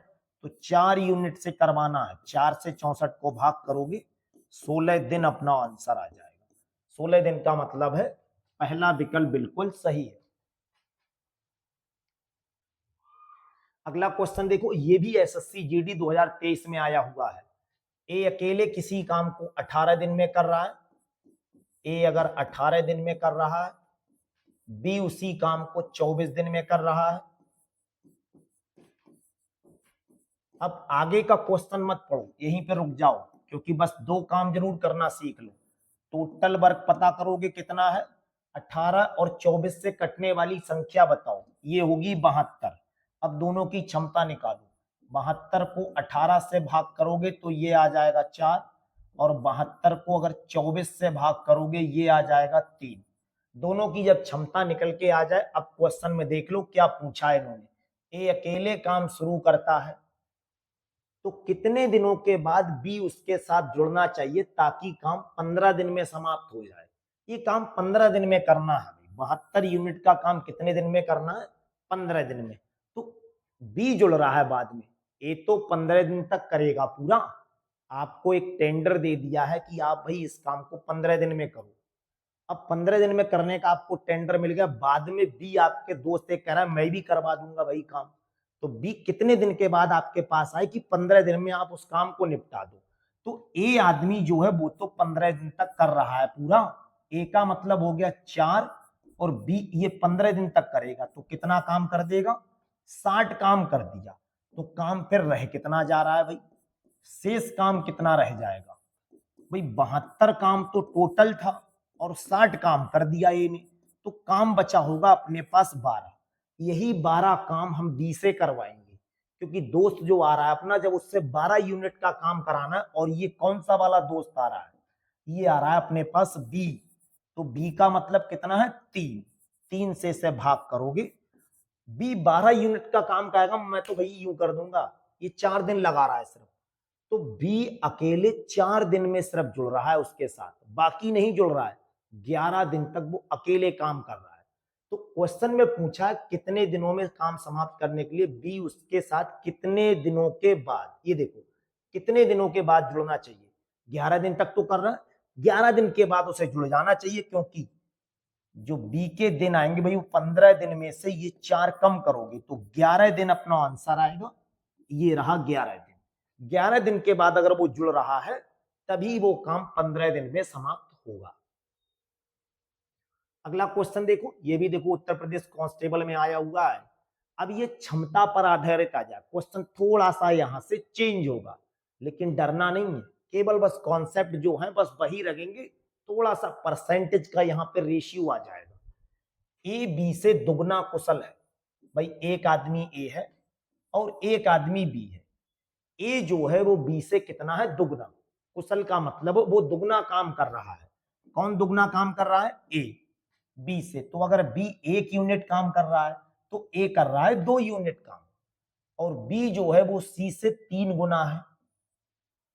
तो 4 यूनिट से करवाना है। 4 से 64 को भाग करोगे, 16 दिन अपना आंसर आ जाएगा। 16 दिन का मतलब है पहला विकल्प बिल्कुल सही है। अगला क्वेश्चन देखो, ये भी एसएससी जीडी 2023 में आया हुआ है। ए अकेले किसी काम को 18 दिन में कर रहा है। ए अगर 18 दिन में कर रहा है, बी उसी काम को 24 दिन में कर रहा है। अब आगे का क्वेश्चन मत पढ़ो, यहीं पे रुक जाओ, क्योंकि बस दो काम जरूर करना सीख लो। टोटल वर्क पता करोगे कितना है, 18 और 24 से कटने वाली संख्या बताओ, ये होगी 72। अब दोनों की क्षमता निकालो, 72 को 18 से भाग करोगे तो ये आ जाएगा 4, और 72 को अगर 24 से भाग करोगे ये आ जाएगा 3। दोनों की जब क्षमता निकल के आ जाए, अब क्वेश्चन में देख लो क्या पूछा है इन्होंने। ए अकेले काम शुरू करता है तो कितने दिनों के बाद बी उसके साथ जुड़ना चाहिए ताकि काम 15 दिन में समाप्त हो जाए। ये काम 15 दिन में करना है, 72 यूनिट का काम कितने दिन में करना है, 15 दिन में। तो बी जुड़ रहा है बाद में, ए तो 15 दिन तक करेगा पूरा। आपको एक टेंडर दे दिया है कि आप भाई इस काम को 15 दिन में करो। अब 15 दिन में करने का आपको टेंडर मिल गया, बाद में बी आपके दोस्त एक कह रहा है मैं भी करवा दूंगा भाई काम, तो बी कितने दिन के बाद आपके पास आए कि 15 दिन में आप उस काम को निपटा दो। तो ए आदमी जो है वो तो 15 दिन तक कर रहा है पूरा, ए का मतलब हो गया 4, और बी ये 15 दिन तक करेगा तो कितना काम कर देगा, 60 काम कर दिया। तो काम फिर रह कितना जा रहा है भाई, शेष काम कितना रह जाएगा भाई, 72 काम तो टोटल था और 60 काम कर दिया ए ने, तो काम बचा होगा अपने पास 12। यही 12 काम हम बी से करवाएंगे, क्योंकि दोस्त जो आ रहा है अपना, जब उससे 12 यूनिट का काम कराना है, और ये कौन सा वाला दोस्त आ रहा है, ये आ रहा है अपने पास बी। तो बी का मतलब कितना है 3, 3 से इसे भाग करोगे, बी 12 यूनिट का काम करेगा, मैं तो भाई यूं कर दूंगा, ये 4 दिन लगा रहा है सिर्फ, तो बी अकेले 4 दिन में सिर्फ जुड़ रहा है उसके साथ, बाकी नहीं जुड़ रहा है। 11 दिन तक वो अकेले काम कर रहा है। तो क्वेश्चन में पूछा कितने दिनों में काम समाप्त करने के लिए बी उसके साथ कितने दिनों के बाद, ये देखो कितने दिनों के बाद जुड़ना चाहिए, 11 दिन तक तो कर रहा है, 11 दिन के बाद उसे जुड़ जाना चाहिए, क्योंकि जो बी के दिन आएंगे भाई वो 15 दिन में से ये 4 कम करोगे तो 11 दिन अपना आंसर आएगा। ये रहा 11 दिन। 11 दिन के बाद अगर वो जुड़ रहा है तभी वो काम 15 दिन में समाप्त होगा। अगला क्वेश्चन देखो, ये भी देखो उत्तर प्रदेश कांस्टेबल में आया हुआ है। अब ये क्षमता पर आधारित आ जाए, क्वेश्चन थोड़ा सा यहां से चेंज होगा, लेकिन डरना नहीं है, केवल बस कॉन्सेप्ट जो है बस वही रखेंगे, थोड़ा सा परसेंटेज का यहाँ पे रेशियो आ जाएगा। ए बी से दुगना कुशल है, भाई एक आदमी ए है और एक आदमी बी है। ए जो है वो बी से कितना है, दुगना। कुशल का मतलब वो दुगना काम कर रहा है। कौन दुगना काम कर रहा है, ए बी से। तो अगर बी 1 यूनिट काम कर रहा है तो ए कर रहा है 2 यूनिट काम, और बी जो है वो सी से 3 गुना है।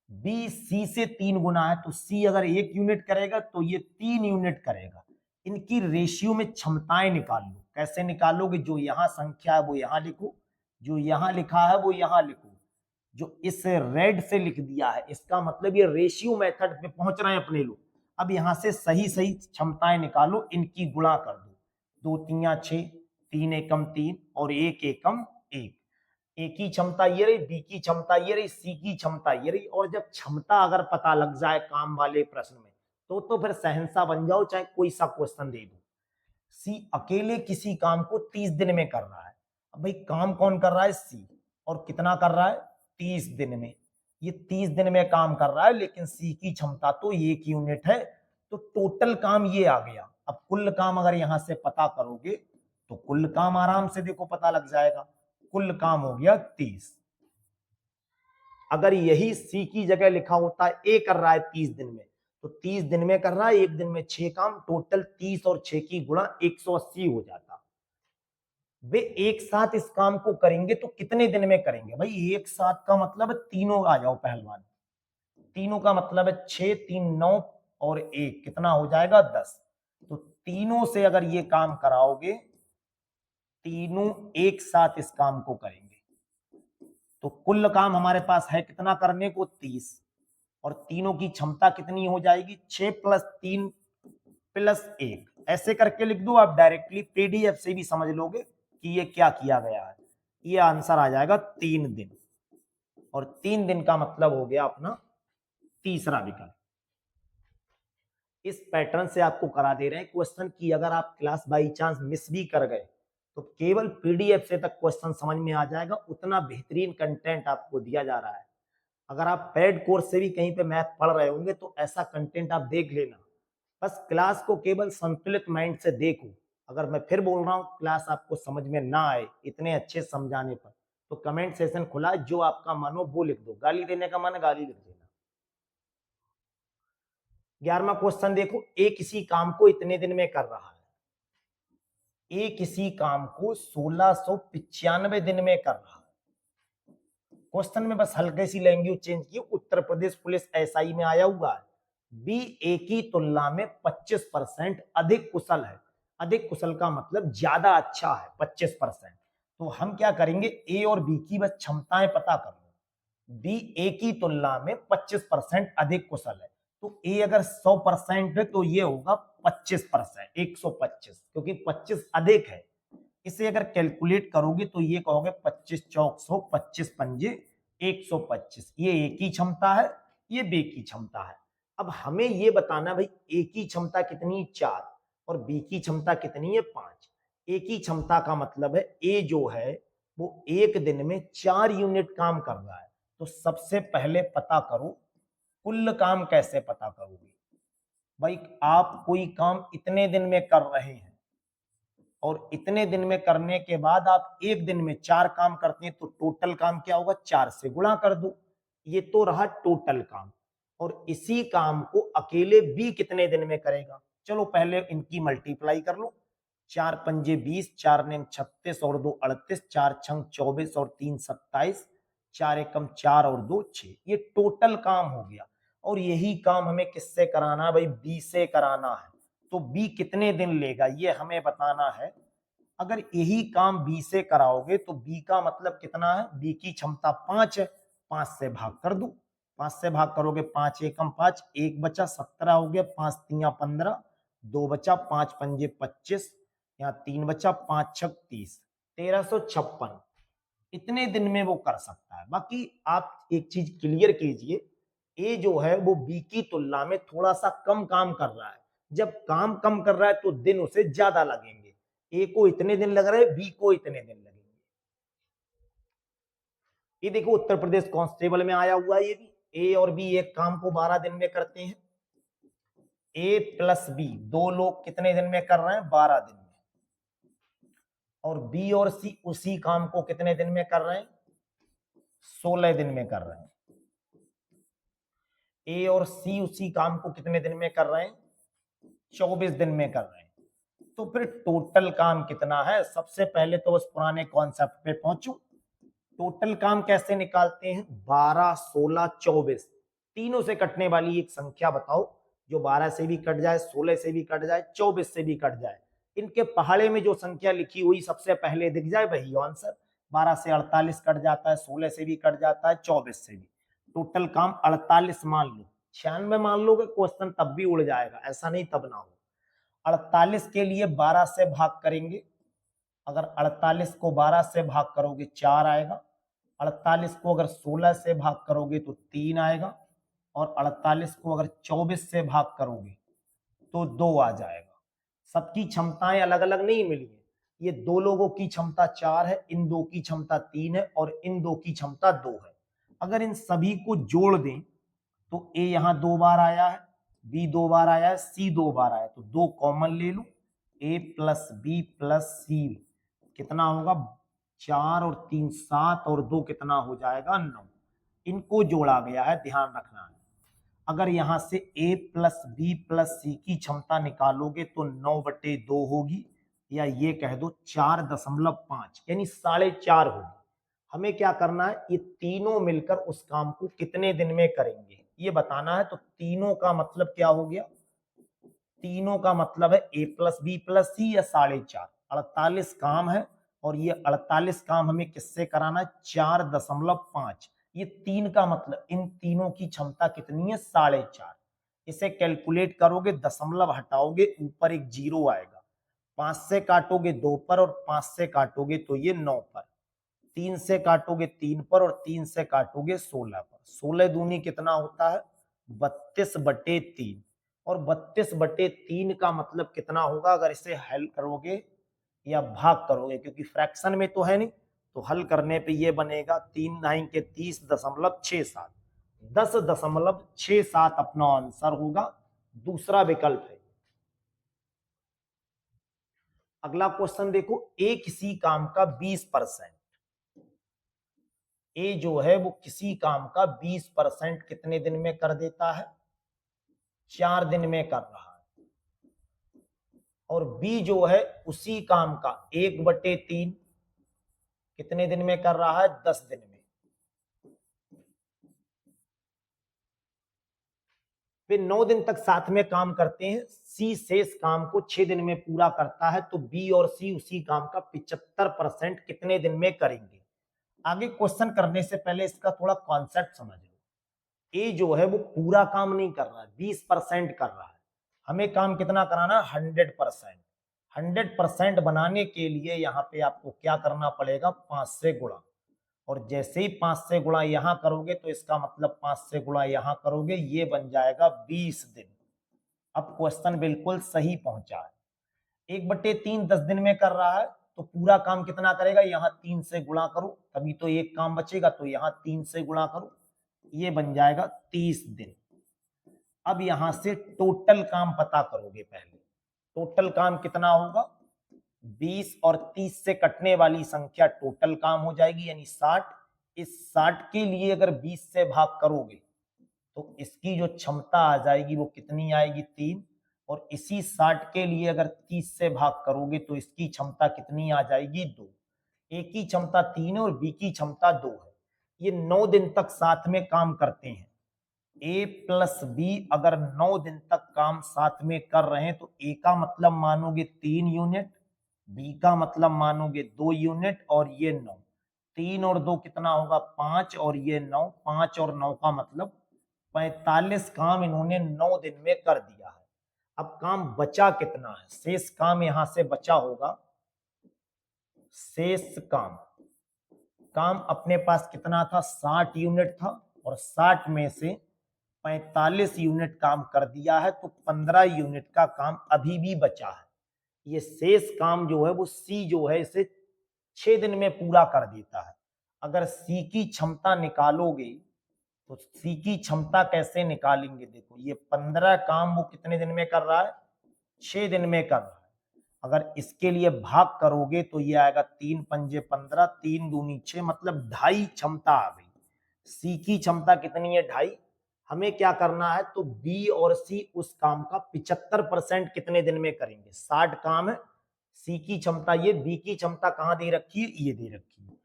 बी सी से 3 गुना है, तो सी अगर 1 यूनिट करेगा तो ये 3 यूनिट करेगा। इनकी रेशियो में क्षमताएं निकाल लो। कैसे निकालोगे, जो यहां संख्या है वो यहां लिखो, जो यहां लिखा है वो यहां लिखो। जो इस रेड से लिख दिया है इसका मतलब ये रेशियो मेथड पे पहुंच रहे हैं अपने लोग। अब यहां से सही सही क्षमताएं निकालो, इनकी गुणा कर दो, 2 3 6, 3 एकम 3 और 1 एकम 1। ए की क्षमता ये रही, बी की क्षमता ये रही, सी की क्षमता ये रही। और जब क्षमता अगर पता लग जाए काम वाले प्रश्न में तो फिर शहंशाह बन जाओ, चाहे कोई सा क्वेश्चन दे दो। सी अकेले किसी काम को 30 दिन में कर रहा है। अब भाई काम कौन कर रहा है, सी, और कितना कर रहा है, 30 दिन में। ये 30 दिन में काम कर रहा है, लेकिन सी की क्षमता तो 1 यूनिट है, तो टोटल काम ये आ गया। अब कुल काम अगर यहां से पता करोगे तो कुल काम आराम से देखो पता लग जाएगा, कुल काम हो गया 30। अगर यही सी की जगह लिखा होता है ए कर रहा है 30 दिन में, तो 30 दिन में कर रहा है, एक दिन में 6 काम, टोटल 30 और 6 की गुणा 180 हो जाता। वे एक साथ इस काम को करेंगे तो कितने दिन में करेंगे, भाई एक साथ का मतलब तीनों आ जाओ पहलवान, तीनों का मतलब है 6 3 9 और 1 कितना हो जाएगा 10। तो तीनों से अगर ये काम कराओगे, तीनों एक साथ इस काम को करेंगे, तो कुल काम हमारे पास है कितना करने को, 30, और तीनों की क्षमता कितनी हो जाएगी, 6 + 3 + 1। ऐसे करके लिख दो आप, डायरेक्टली पीडीएफ से भी समझ लोगे कि ये क्या किया गया है। ये आंसर आ जाएगा 3 दिन, और 3 दिन का मतलब हो गया अपना तीसरा विकल्प। इस पैटर्न से आपको करा दे रहे हैं क्वेश्चन की, अगर आप क्लास बाई चांस मिस भी कर गए तो केवल पीडीएफ से तक क्वेश्चन समझ में आ जाएगा, उतना बेहतरीन कंटेंट आपको दिया जा रहा है। अगर आप पेड कोर्स से भी कहीं पे मैथ पढ़ रहे होंगे तो ऐसा कंटेंट आप देख लेना, बस क्लास को केवल संतुलित माइंड से देखो। अगर मैं फिर बोल रहा हूँ क्लास आपको समझ में ना आए इतने अच्छे समझाने पर, तो कमेंट सेशन खुला, जो आपका मन हो वो लिख दो। गाली देने का मन, गाली लिख देना। 11वां क्वेश्चन देखो, ए किसी काम को इतने दिन में कर रहा है। ए किसी काम को 1695 दिन में कर रहा है। क्वेश्चन में बस हल्के सी लैंग्वेज चेंज की, उत्तर प्रदेश पुलिस एसआई में आया हुआ है। बी ए की तुलना में 25% अधिक कुशल है। अधिक कुशल का मतलब ज्यादा अच्छा है, 25%। तो हम क्या करेंगे, ए और बी की बस क्षमताएं पता कर लो। बी ए की तुलना में 25% अधिक कुशल है, तो ए अगर 100% है तो ये होगा 25%, 125, क्योंकि 25 अधिक है। इसे अगर कैलकुलेट करोगे तो ये कहोगे 25 चौक 100, 25 पंजे 125। ये ए की क्षमता है, ये बी की क्षमता है। अब हमें ये बताना भाई ए की क्षमता कितनी, 4, और बी की क्षमता कितनी है, 5। ए की क्षमता का मतलब है ए जो है वो एक दिन में 4 यूनिट काम कर रहा है। तो सबसे पहले पता करो कुल काम। कैसे पता करोगे भाई, आप कोई काम इतने दिन में कर रहे हैं और इतने दिन में करने के बाद आप एक दिन में 4 काम करते हैं, तो टोटल काम क्या होगा, 4 से गुणा कर दो। ये तो रहा टोटल काम। और इसी काम को अकेले बी कितने दिन में करेगा, चलो पहले इनकी मल्टीप्लाई कर लो। 4 पंजे 20, 4 नेम 36 और 2 38, 4 छंग 24 और 3 27, 4 एकम 4 और 2 6। ये टोटल काम हो गया। और यही काम हमें किससे कराना है भाई, बी से कराना है। तो बी कितने दिन लेगा ये हमें बताना है। अगर यही काम बी से कराओगे तो बी का मतलब कितना है, बी की क्षमता 5 है, 5 से भाग कर दो। 5 से भाग करोगे, 5 एकम 5, 1 बचा 17 हो गया, 5 तिया 15, 2 बचा, 5 पंजे 25, यहाँ 3 बचा, 5 छक 30, 1356। इतने दिन में वो कर सकता है। बाकी आप एक चीज क्लियर कीजिए, ए जो है वो बी की तुलना में थोड़ा सा कम काम कर रहा है। जब काम कम कर रहा है तो दिन उसे ज्यादा लगेंगे। ए को इतने दिन लग रहे हैं, बी को इतने दिन लगेंगे। ये देखो उत्तर प्रदेश कांस्टेबल में आया हुआ है। ये भी ए और बी एक काम को 12 दिन में करते हैं। ए प्लस बी, दो लोग कितने दिन में कर रहे हैं, 12 दिन में। और बी और सी उसी काम को कितने दिन में कर रहे हैं, 16 दिन में कर रहे हैं। ए और सी उसी काम को कितने दिन में कर रहे हैं, 24 दिन में कर रहे हैं। तो फिर टोटल काम कितना है, सबसे पहले तो उस पुराने कॉन्सेप्ट पे पहुंचू। टोटल काम कैसे निकालते हैं, 12 16 24, तीनों से कटने वाली एक संख्या बताओ जो 12 से भी कट जाए, 16 से भी कट जाए, 24 से भी कट जाए। इनके पहाड़े में जो संख्या लिखी हुई सबसे पहले दिख जाए वही आंसर। 12 से 48 कट जाता है, 16 से भी कट जाता है, 24 से भी। टोटल काम 48 मान लो, 96 मान लोगे क्वेश्चन तब भी उड़ जाएगा, ऐसा नहीं तब ना हो। 48 के लिए 12 से भाग करेंगे। अगर 48 को 12 से भाग करोगे 4 आएगा। 48 को अगर 16 से भाग करोगे तो 3 आएगा। और 48 को अगर 24 से भाग करोगे तो 2 आ जाएगा। सबकी क्षमताएं अलग अलग नहीं मिली है। ये दो लोगों की क्षमता 4 है, इन दो की क्षमता 3 है और इन दो की क्षमता 2 है। अगर इन सभी को जोड़ दें तो ए यहां 2 बार आया है, बी 2 बार आया है, सी 2 बार आया है, तो 2 कॉमन ले लो। ए प्लस बी प्लस सी कितना होगा, 4 और 3 7 और 2 कितना हो जाएगा, 9। इनको जोड़ा गया है, ध्यान रखना है। अगर यहां से ए प्लस बी प्लस सी की क्षमता निकालोगे तो 9/2 होगी, या ये कह दो 4.5 यानी 4.5 होगी। हमें क्या करना है, ये तीनों मिलकर उस काम को कितने दिन में करेंगे ये बताना है। तो तीनों का मतलब क्या हो गया, तीनों का मतलब है ए प्लस बी प्लस सी या 4.5। 48 काम है और ये 48 काम हमें किससे कराना है, 4.5। ये 3 का मतलब इन तीनों की क्षमता कितनी है, 4.5। इसे कैलकुलेट करोगे, दशमलव हटाओगे ऊपर एक 0 आएगा। 5 से काटोगे 2 पर और 5 से काटोगे तो ये 9 पर। 3 से काटोगे 3 पर और 3 से काटोगे 16 पर। 16 दूनी कितना होता है, 32/3। और 32/3 का मतलब कितना होगा, अगर इसे हल करोगे या भाग करोगे, क्योंकि फ्रैक्शन में तो है नहीं, तो हल करने पे ये बनेगा 3 9 के 30.67, 10.67 अपना आंसर होगा। दूसरा विकल्प है अगला क्वेश्चन देखो, ए किसी काम का 20%, ए जो है वो किसी काम का 20% कितने दिन में कर देता है? 4 दिन में कर रहा है। और बी जो है उसी काम का 1/3 कितने दिन में कर रहा है? 10 दिन में। वे 9 दिन तक साथ में काम करते हैं। सी शेष काम को 6 दिन में पूरा करता है, तो बी और सी उसी काम का 75% कितने दिन में करेंगे? आगे क्वेश्चन करने से पहले इसका थोड़ा कॉन्सेप्ट समझ लो। ए जो है वो पूरा काम नहीं कर रहा है, 20% कर रहा है। हमें काम कितना कराना? 100%। 100% बनाने के लिए यहाँ पे आपको क्या करना पड़ेगा? 5 से गुणा। और जैसे ही 5 से गुणा यहां करोगे तो इसका मतलब 5 से गुणा यहां करोगे, ये बन जाएगा 20 दिन। अब क्वेश्चन बिल्कुल सही पहुंचा है। 1/3 10 दिन में कर रहा है, तो पूरा काम कितना करेगा? यहाँ 3 से गुणा करो, तभी तो एक काम बचेगा, तो यहाँ 3 से गुणा करो, ये बन जाएगा 30 दिन। अब यहां से टोटल काम पता करोगे। पहले टोटल काम कितना होगा? 20 और 30 से कटने वाली संख्या टोटल काम हो जाएगी, यानी 60। इस 60 के लिए अगर 20 से भाग करोगे तो इसकी जो क्षमता आ जाएगी वो कितनी आएगी? 3। और इसी 60 के लिए अगर 30 से भाग करोगे तो इसकी क्षमता कितनी आ जाएगी? 2। ए की क्षमता 3 है और बी की क्षमता 2 है। ये 9 दिन तक साथ में काम करते हैं। ए प्लस बी अगर 9 दिन तक काम साथ में कर रहे हैं तो ए का मतलब मानोगे 3 यूनिट, बी का मतलब मानोगे 2 यूनिट, और ये 9। 3 और 2 कितना होगा? 5, और ये 9। 5 और 9 का मतलब 45 काम इन्होंने 9 दिन में कर दिया है। अब काम बचा कितना है? शेष काम यहां से बचा होगा। शेष काम काम अपने पास कितना था? 60 यूनिट था, और 60 में से 45 यूनिट काम कर दिया है, तो 15 यूनिट का काम अभी भी बचा है। ये शेष काम जो है वो सी जो है इसे 6 दिन में पूरा कर देता है। अगर सी की क्षमता निकालोगे तो सी की क्षमता कैसे निकालेंगे? देखो, ये 15 काम वो कितने दिन में कर रहा है? 6 दिन में कर रहा है। अगर इसके लिए भाग करोगे तो ये आएगा 3 पंजे 15, 3 दूनी 6, मतलब 2.5 क्षमता आ गई। सी की क्षमता कितनी है? 2.5। हमें क्या करना है? तो बी और सी उस काम का 75% कितने दिन में करेंगे? 60 काम है, सी की क्षमता ये, बी की क्षमता कहाँ दे रखी है? ये दे रखी है।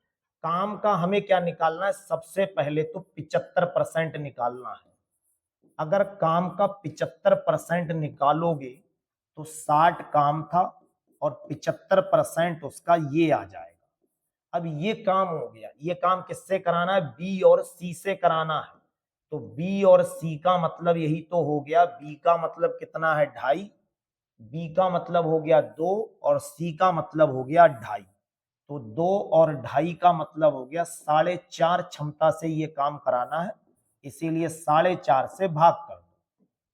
काम का हमें क्या निकालना है? सबसे पहले तो 75% निकालना है। अगर काम का 75% निकालोगे तो 60 काम था और 75% उसका ये आ जाएगा। अब ये काम हो गया। ये काम किससे कराना है? बी और सी से कराना है। तो बी और सी का मतलब यही तो हो गया। बी का मतलब कितना है? 2.5। बी का मतलब हो गया 2, और सी का मतलब हो गया 2.5। तो 2 और 2.5 का मतलब हो गया 4.5 क्षमता से ये काम कराना है, इसीलिए 4.5 से भाग कर दो।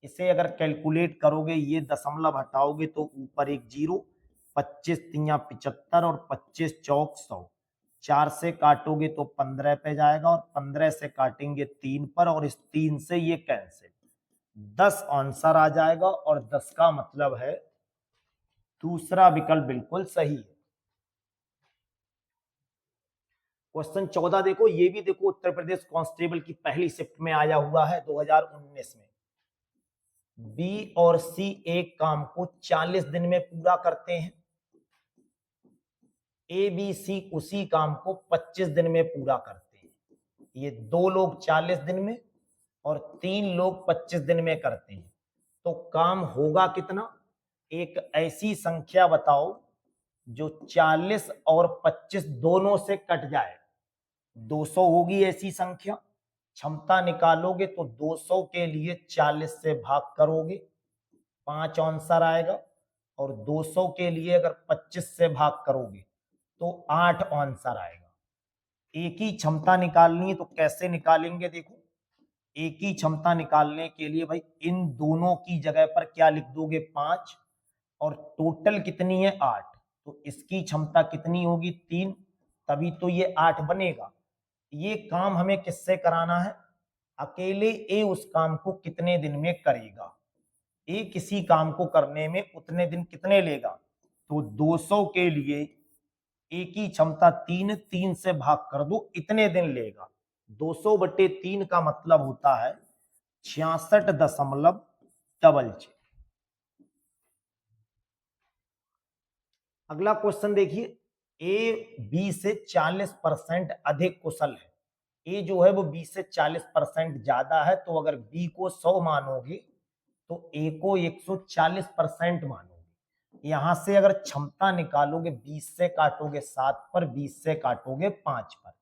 इसे अगर कैलकुलेट करोगे, ये दशमलव हटाओगे तो ऊपर एक 0, 25 तिया 75 और 25 चौक 100। 4 से काटोगे तो 15 पे जाएगा, और 15 से काटेंगे 3 पर, और इस 3 से ये कैंसिल। 10 आंसर आ जाएगा, और 10 का मतलब है दूसरा विकल्प बिल्कुल सही है। क्वेश्चन 14 देखो, ये भी देखो उत्तर प्रदेश कांस्टेबल की पहली शिफ्ट में आया हुआ है 2019 में। बी और सी एक काम को 40 दिन में पूरा करते हैं। ए बी सी उसी काम को 25 दिन में पूरा करते हैं। ये 2 लोग 40 दिन में और 3 लोग 25 दिन में करते हैं, तो काम होगा कितना? एक ऐसी संख्या बताओ जो 40 और 25 दोनों से कट जाए। 200 होगी ऐसी संख्या। क्षमता निकालोगे तो 200 के लिए 40 से भाग करोगे, 5 आंसर आएगा। और 200 के लिए अगर 25 से भाग करोगे तो 8 आंसर आएगा। एक ही क्षमता निकालनी है तो कैसे निकालेंगे? देखो, एक ही क्षमता निकालने के लिए भाई इन दोनों की जगह पर क्या लिख दोगे? 5, और टोटल कितनी है? 8। तो इसकी क्षमता कितनी होगी? 3, तभी तो ये 8 बनेगा। ये काम हमें किससे कराना है? अकेले ए उस काम को कितने दिन में करेगा? ए किसी काम को करने में उतने दिन कितने लेगा? तो 200 के लिए ए की क्षमता 3, 3 से भाग कर दो, इतने दिन लेगा। 200/3 का मतलब होता है 66.66। अगला क्वेश्चन देखिए, ए बी से 40% अधिक कुशल है। ए जो है वो बी से 40% ज्यादा है, तो अगर बी को 100 मानोगे तो ए को 140% मानोगे। यहां से अगर क्षमता निकालोगे 20 से काटोगे 7 पर, 20 से काटोगे 5 पर,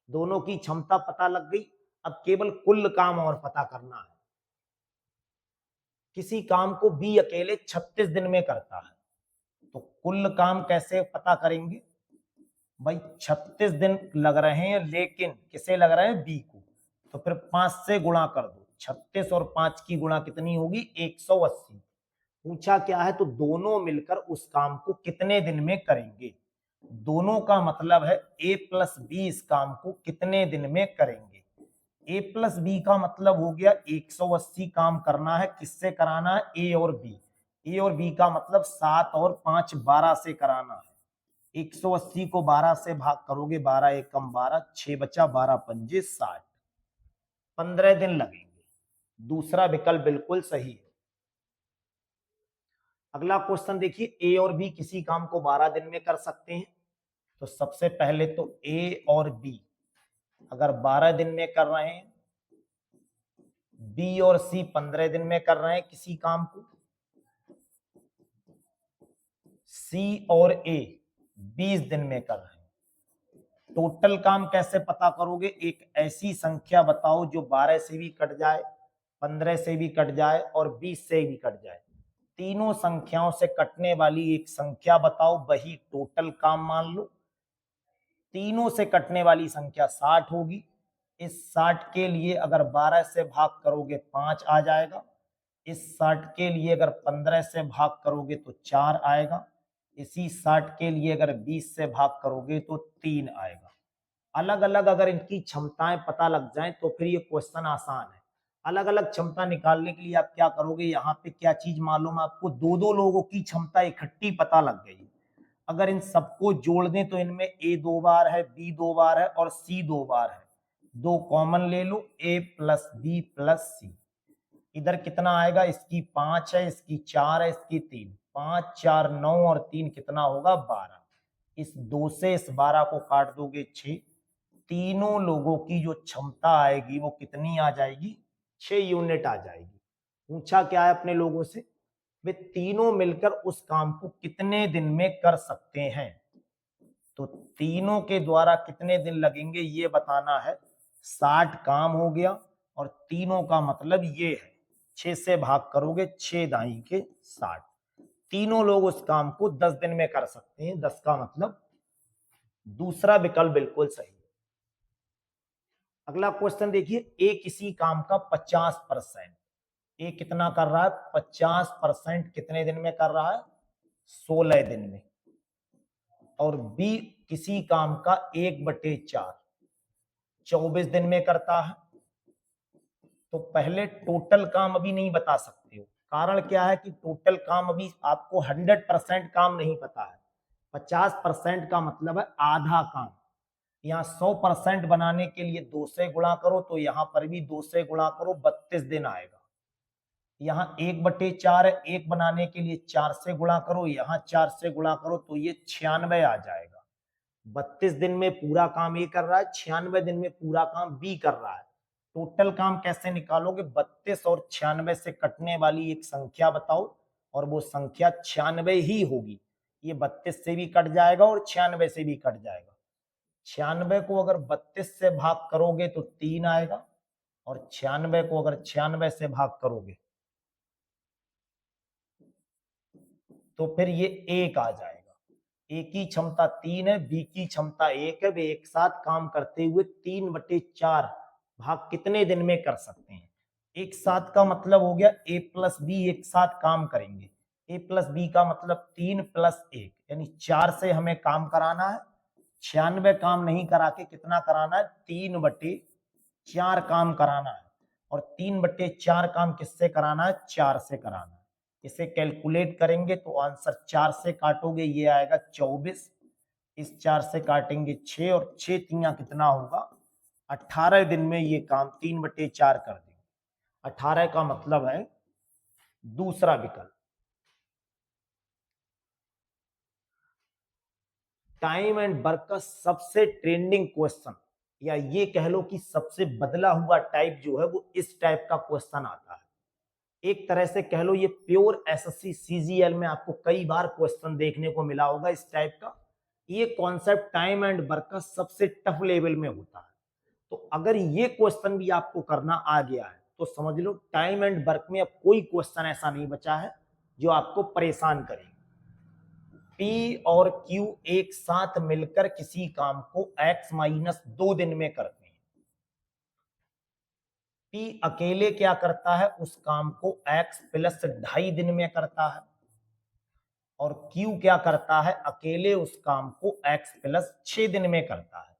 दोनों की क्षमता पता लग गई। अब केवल कुल काम और पता करना है। किसी काम को बी अकेले 36 दिन में करता है, तो कुल काम कैसे पता करेंगे भाई? 36 दिन लग रहे हैं, लेकिन किसे लग रहे हैं? बी को। तो फिर 5 से गुणा कर दो। 36 और 5 की गुणा कितनी होगी? 180। पूछा क्या है? तो दोनों मिलकर उस काम को कितने दिन में करेंगे। दोनों का मतलब है ए प्लस बी इस काम को कितने दिन में करेंगे। ए प्लस बी का मतलब हो गया 180 काम करना है। किससे कराना है? ए और बी। ए और बी का मतलब 7 और 5 12 से कराना है। 180 को 12 से भाग करोगे, 12 एकम 12, 6 बचा, 12 पंजे 60, 15 दिन लगेंगे। दूसरा विकल्प बिल्कुल सही है। अगला क्वेश्चन देखिए, ए और बी किसी काम को 12 दिन में कर सकते हैं। तो सबसे पहले तो ए और बी अगर 12 दिन में कर रहे हैं, बी और सी 15 दिन में कर रहे हैं किसी काम को, सी और ए 20 दिन में कर रहे हैं। टोटल काम कैसे पता करोगे? एक ऐसी संख्या बताओ जो 12 से भी कट जाए, 15 से भी कट जाए और 20 से भी कट जाए। तीनों संख्याओं से कटने वाली एक संख्या बताओ, वही टोटल काम मान लो। तीनों से कटने वाली संख्या 60 होगी। इस 60 के लिए अगर 12 से भाग करोगे 5 आ जाएगा। इस 60 के लिए अगर 15 से भाग करोगे तो 4 आएगा। इसी 60 के लिए अगर 20 से भाग करोगे तो 3 आएगा। अलग अलग अगर इनकी क्षमताएं पता लग जाएं तो फिर ये क्वेश्चन आसान है। अलग अलग क्षमता निकालने के लिए आप क्या करोगे? यहाँ पे क्या चीज मालूम है आपको? दो दो लोगों की क्षमता इकट्ठी पता लग गई। अगर इन सबको जोड़ दें तो इनमें ए 2 बार है, बी 2 बार है और सी 2 बार है। दो कॉमन ले लो, ए प्लस बी प्लस सी। इधर कितना आएगा? इसकी 5 है, इसकी 4 है, इसकी 3। 5 4 9 और 3 कितना होगा? 12। इस 2 से इस 12 को काट दोगे 6। तीनों लोगों की जो क्षमता आएगी वो कितनी आ जाएगी? 6 यूनिट आ जाएगी। पूछा क्या है अपने लोगों से? वे तीनों मिलकर उस काम को कितने दिन में कर सकते हैं। तो तीनों के द्वारा कितने दिन लगेंगे ये बताना है। 60 काम हो गया और तीनों का मतलब ये है। 6 से भाग करोगे, 6 दाई के 60। तीनों लोग उस काम को 10 दिन में कर सकते हैं। 10 का मतलब दूसरा विकल्प बिल्कुल सही है। अगला क्वेश्चन देखिए, ए किसी काम का 50%, ए कितना कर रहा है? 50% कितने दिन में कर रहा है? 16 दिन में। और बी किसी काम का 1/4 24 दिन में करता है। तो पहले टोटल काम अभी नहीं बता सकते हो। कारण क्या है कि टोटल काम अभी आपको 100% काम नहीं पता है। 50% का मतलब है आधा काम। यहाँ 100% बनाने के लिए 2 से गुणा करो, तो यहाँ पर भी 2 से गुणा करो, 32 दिन आएगा। यहाँ 1/4 है, 1 बनाने के लिए 4 से गुणा करो, यहाँ 4 से गुणा करो तो ये 96 आ जाएगा। 32 दिन में पूरा काम ए कर रहा है, 96 दिन में पूरा काम बी कर रहा है। टोटल काम कैसे निकालोगे? 32 और 96 से कटने वाली एक संख्या बताओ, और वो संख्या 96 ही होगी। ये 32 से भी कट जाएगा और 96 से भी कट जाएगा। 96 को अगर 32 से भाग करोगे तो 3 आएगा, और 96 को अगर 96 से भाग करोगे तो फिर ये 1 आ जाएगा। ए की क्षमता 3 है, बी की क्षमता 1 है। वे एक साथ काम करते हुए 3/4 भाग कितने दिन में कर सकते हैं? एक साथ का मतलब हो गया ए प्लस बी एक साथ काम करेंगे। ए प्लस बी का मतलब 3 + 1 यानी 4 से हमें काम कराना है। 96 काम नहीं करा के कितना कराना है? 3/4 काम कराना है। और 3/4 काम किससे कराना है? 4 से कराना है। इसे कैलकुलेट करेंगे तो आंसर 4 से काटोगे ये आएगा 24, इस 4 से काटेंगे 6 और 6 तिया कितना होगा 18 दिन में ये काम 3/4 कर देंगे। 18 का मतलब है दूसरा विकल्प। टाइम एंड वर्क का सबसे ट्रेंडिंग क्वेश्चन या ये कह लो कि सबसे बदला हुआ टाइप जो है वो इस टाइप का क्वेश्चन आता है। एक तरह से कह लो ये प्योर एसएससी सीजीएल में आपको कई बार क्वेश्चन देखने को मिला होगा इस टाइप का। ये कॉन्सेप्ट टाइम एंड वर्क का सबसे टफ लेवल में होता है। तो अगर ये क्वेश्चन भी आपको करना आ गया है तो समझ लो टाइम एंड वर्क में अब कोई क्वेश्चन ऐसा नहीं बचा है जो आपको परेशान करेगा। P और Q एक साथ मिलकर किसी काम को x माइनस 2 दिन में करते हैं। P अकेले क्या करता है उस काम को x प्लस 2.5 दिन में करता है और Q क्या करता है अकेले उस काम को x प्लस 6 दिन में करता है।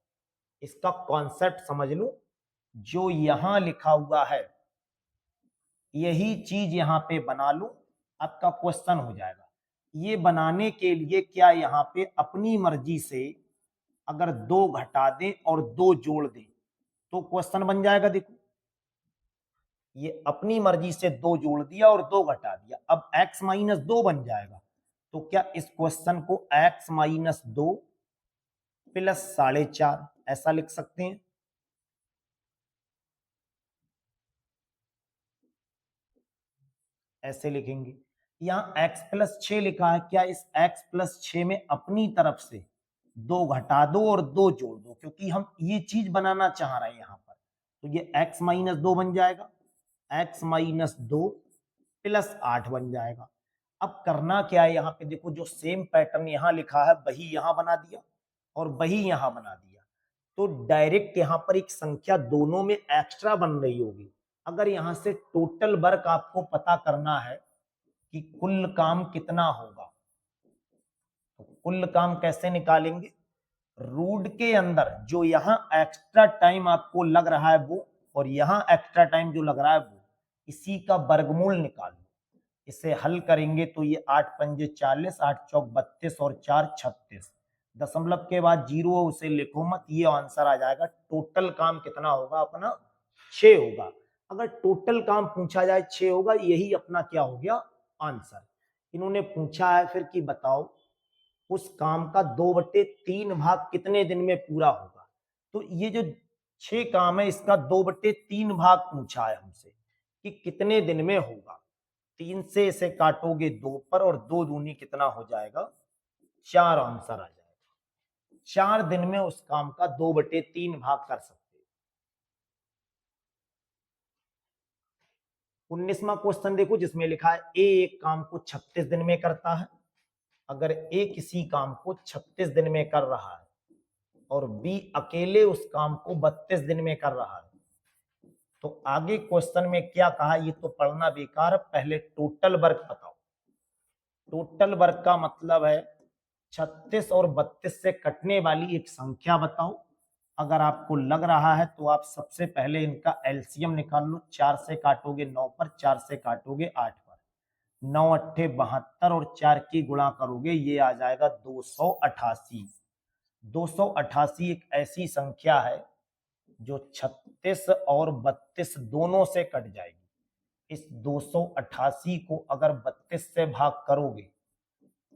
इसका कॉन्सेप्ट समझ लो, जो यहां लिखा हुआ है यही चीज यहां पे बना लो, आपका क्वेश्चन हो जाएगा। ये बनाने के लिए क्या यहाँ पे अपनी मर्जी से अगर 2 घटा दें और 2 जोड़ दें तो क्वेश्चन बन जाएगा। देखो ये अपनी मर्जी से 2 जोड़ दिया और 2 घटा दिया, अब x माइनस 2 बन जाएगा। तो क्या इस क्वेश्चन को x माइनस 2 प्लस 4.5 ऐसा लिख सकते हैं। ऐसे लिखेंगे। यहां x प्लस 6 लिखा है, क्या इस x प्लस 6 में अपनी तरफ से 2 घटा दो और 2 जोड़ दो, क्योंकि हम ये चीज बनाना चाह रहे हैं यहां पर। तो ये x माइनस 2 बन जाएगा, x माइनस 2 प्लस 8 बन जाएगा। अब करना क्या है, यहाँ पे देखो जो सेम पैटर्न यहाँ लिखा है वही यहाँ बना दिया और वही यहाँ बना दिया। तो डायरेक्ट यहाँ पर एक संख्या दोनों में एक्स्ट्रा बन रही होगी। अगर यहाँ से टोटल वर्क आपको पता करना है कि कुल काम कितना होगा, तो कुल काम कैसे निकालेंगे, रूट के अंदर जो यहाँ एक्स्ट्रा टाइम आपको लग रहा है वो और यहाँ एक्स्ट्रा टाइम जो लग रहा है वो, इसी का वर्गमूल निकालो। इसे हल करेंगे तो ये 8 पंजे 40, 8 चौक 32 और 4 36। दशमलव के बाद जीरो उसे लिखो मत, ये आंसर आ जाएगा। टोटल काम कितना होगा अपना 6 होगा। अगर टोटल काम पूछा जाए 6 होगा, यही अपना क्या हो गया आंसर। इन्होंने पूछा है फिर कि बताओ उस काम का 2/3 भाग कितने दिन में पूरा होगा। तो ये जो 6 काम है इसका 2/3 भाग पूछा है हमसे कि कितने दिन में होगा। 3 से इसे काटोगे 2 पर और 2 दूनी कितना हो जाएगा 4 आंसर आ जाएगा। 4 दिन में उस काम का 2/3 भाग कर सकते। 19वां क्वेश्चन देखो जिसमें लिखा है ए एक काम को 36 दिन में करता है। अगर ए किसी काम को 36 दिन में कर रहा है और बी अकेले उस काम को 32 दिन में कर रहा है, तो आगे क्वेश्चन में क्या कहा ये तो पढ़ना बेकार है, पहले टोटल वर्क बताओ। टोटल वर्क का मतलब है 36 और 32 से कटने वाली एक संख्या बताओ। अगर आपको लग रहा है तो आप सबसे पहले इनका एलसीएम निकाल लो। 4 से काटोगे 9 पर, 4 से काटोगे 8 पर, 9 अट्ठे 72 और 4 की गुणा करोगे ये आ जाएगा 288। 288 एक ऐसी संख्या है जो 36 और 32 दोनों से कट जाएगी। इस 288 को अगर 32 से भाग करोगे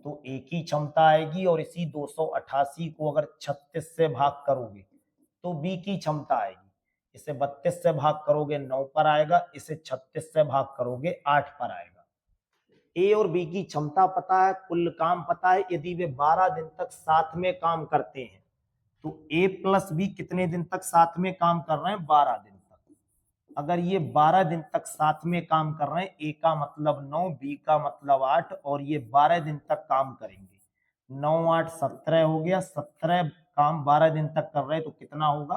तो एक ही क्षमता आएगी और इसी 288 को अगर 36 से भाग करोगे तो बी की क्षमता आएगी। इसे 32 से भाग करोगे 9 पर आएगा, इसे 36 से भाग करोगे 8 पर आएगा। ए और बी की क्षमता पता है, कुल काम पता है। यदि वे 12 दिन तक साथ में काम करते हैं तो ए प्लस बी कितने दिन तक साथ में काम कर रहे हैं 12 दिन तक। अगर ये 12 दिन तक साथ में काम कर रहे हैं, ए का मतलब 9, बी का मतलब 8 और ये 12 दिन तक काम करेंगे। 9 8 17 हो गया, 17 काम 12 दिन तक कर रहे हैं तो कितना होगा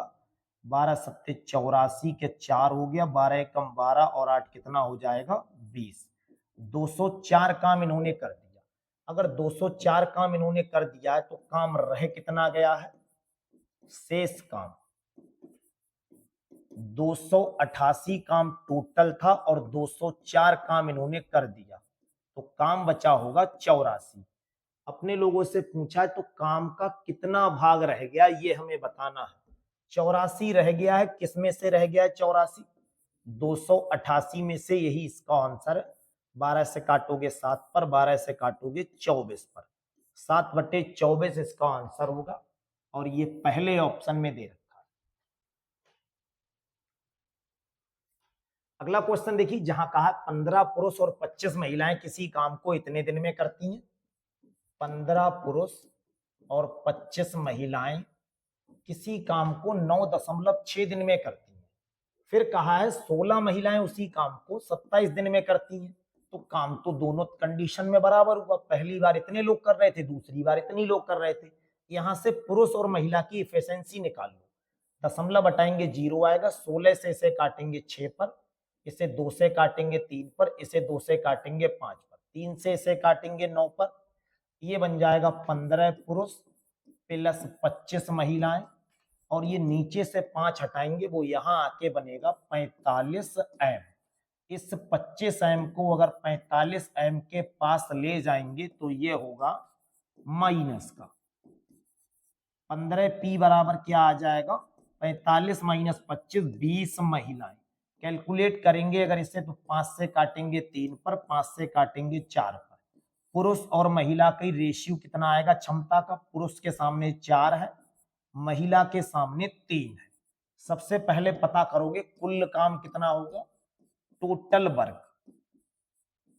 12 सत्ते 84 के 4 हो गया, 12 एकम 12 और 8 कितना हो जाएगा 20। 204 काम इन्होंने कर दिया। अगर 204 काम इन्होंने कर दिया है तो काम रह कितना गया है, शेष काम 288 काम टोटल था और 204 काम इन्होंने कर दिया। तो काम बचा होगा 84। अपने लोगों से पूछा है तो काम का कितना भाग रह गया ये हमें बताना है। 84 रह गया है, किस में से रह गया है 84? 288 में से, यही इसका आंसर है। 12 से काटोगे 7 पर, 12 से काटोगे 24 पर, 7/24 इसका आंसर होगा और ये पहले ऑप्शन में दे रखा है। अगला क्वेश्चन देखिए, जहां कहा 15 पुरुष और 25 महिलाएं किसी काम को इतने दिन में करती हैं। 15 पुरुष और 25 महिलाएं किसी काम को 9.6 दिन में करती हैं। फिर कहा है 16 महिलाएं उसी काम को 27 दिन में करती हैं। तो काम तो दोनों कंडीशन में बराबर हुआ, पहली बार इतने लोग कर रहे थे, दूसरी बार इतनी लोग कर रहे थे। यहां से पुरुष और महिला की इफिशिएंसी निकाल लो। दशमलव हटाएंगे 0 आएगा, 16 से इसे काटेंगे 6 पर, इसे 2 से काटेंगे 3 पर, इसे 2 से काटेंगे 5 पर, 3 से इसे काटेंगे 9 पर। ये बन जाएगा 15 पुरुष प्लस 25 महिलाएं, और ये नीचे से 5 हटाएंगे, वो यहां आके बनेगा 45 एम। इस 25 एम को अगर 45 एम के पास ले जाएंगे तो ये होगा माइनस का 15 पी बराबर क्या आ जाएगा, 45 माइनस 25, 20 महिलाएं। कैलकुलेट करेंगे अगर इसे तो 5 से काटेंगे 3 पर, 5 से काटेंगे 4 पर। पुरुष और महिला की रेशियो कितना आएगा क्षमता का, पुरुष के सामने 4 है, महिला के सामने 3 है। सबसे पहले पता करोगे कुल काम कितना होगा, टोटल वर्क।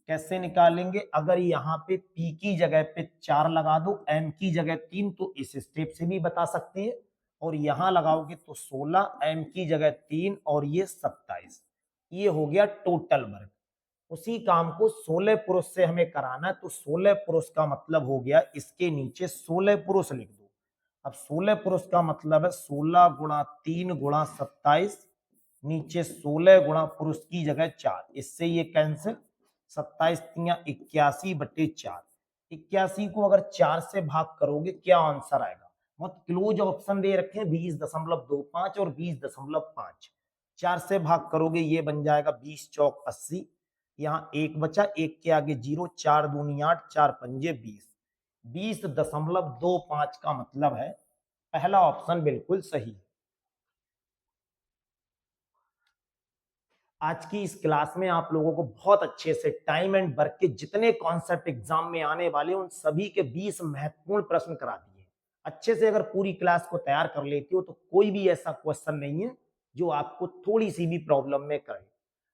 कैसे निकालेंगे, अगर यहाँ पे P की जगह पे 4 लगा दो, M की जगह 3, तो इस स्टेप से भी बता सकते हैं। और यहां लगाओगे तो 16, M की जगह 3 और ये 27। ये हो गया टोटल वर्क। उसी काम को 16 पुरुष से हमें कराना है, तो 16 पुरुष का मतलब हो गया इसके नीचे 16 पुरुष लिख दो। अब 16 पुरुष का मतलब है 16 गुणा 3 गुणा 27, नीचे 16 गुणा पुरुष की जगह 4, इससे ये कैंसिल, 27 तिया 81/4। 81 को अगर 4 से भाग करोगे क्या आंसर आएगा, बहुत क्लोज ऑप्शन दे रखे हैं 20.25 और 20.5। 4 से भाग करोगे ये बन जाएगा 20 चौक 80, यहाँ 1 बचा, 1 के आगे 0, 4 दूनी 8, 4 पंजे 20, 20.25 का मतलब है पहला ऑप्शन बिल्कुल सही। आज की इस क्लास में आप लोगों को बहुत अच्छे से टाइम एंड वर्क के जितने कॉन्सेप्ट एग्जाम में आने वाले उन सभी के 20 महत्वपूर्ण प्रश्न करा दिए। अच्छे से अगर पूरी क्लास को तैयार कर लेती हो तो कोई भी ऐसा क्वेश्चन नहीं है जो आपको थोड़ी सी भी प्रॉब्लम में करे।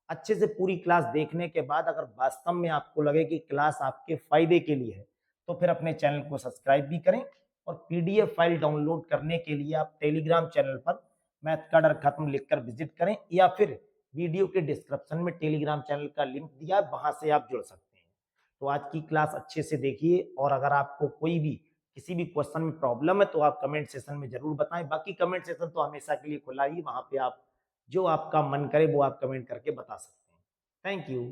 अच्छे से पूरी क्लास देखने के बाद अगर वास्तव में आपको लगे कि क्लास आपके फायदे के लिए है तो फिर अपने चैनल को सब्सक्राइब भी करें, और पीडीएफ फाइल डाउनलोड करने के लिए आप टेलीग्राम चैनल पर मैथ का डर खत्म लिखकर विजिट करें, या फिर वीडियो के डिस्क्रिप्शन में टेलीग्राम चैनल का लिंक दिया है, वहां से आप जुड़ सकते हैं। तो आज की क्लास अच्छे से देखिए, और अगर आपको कोई भी किसी भी क्वेश्चन में प्रॉब्लम है तो आप कमेंट सेशन में जरूर बताएं। बाकी कमेंट सेशन तो हमेशा के लिए खुला ही, वहां पे आप जो आपका मन करे वो आप कमेंट करके बता सकते हैं। Thank you.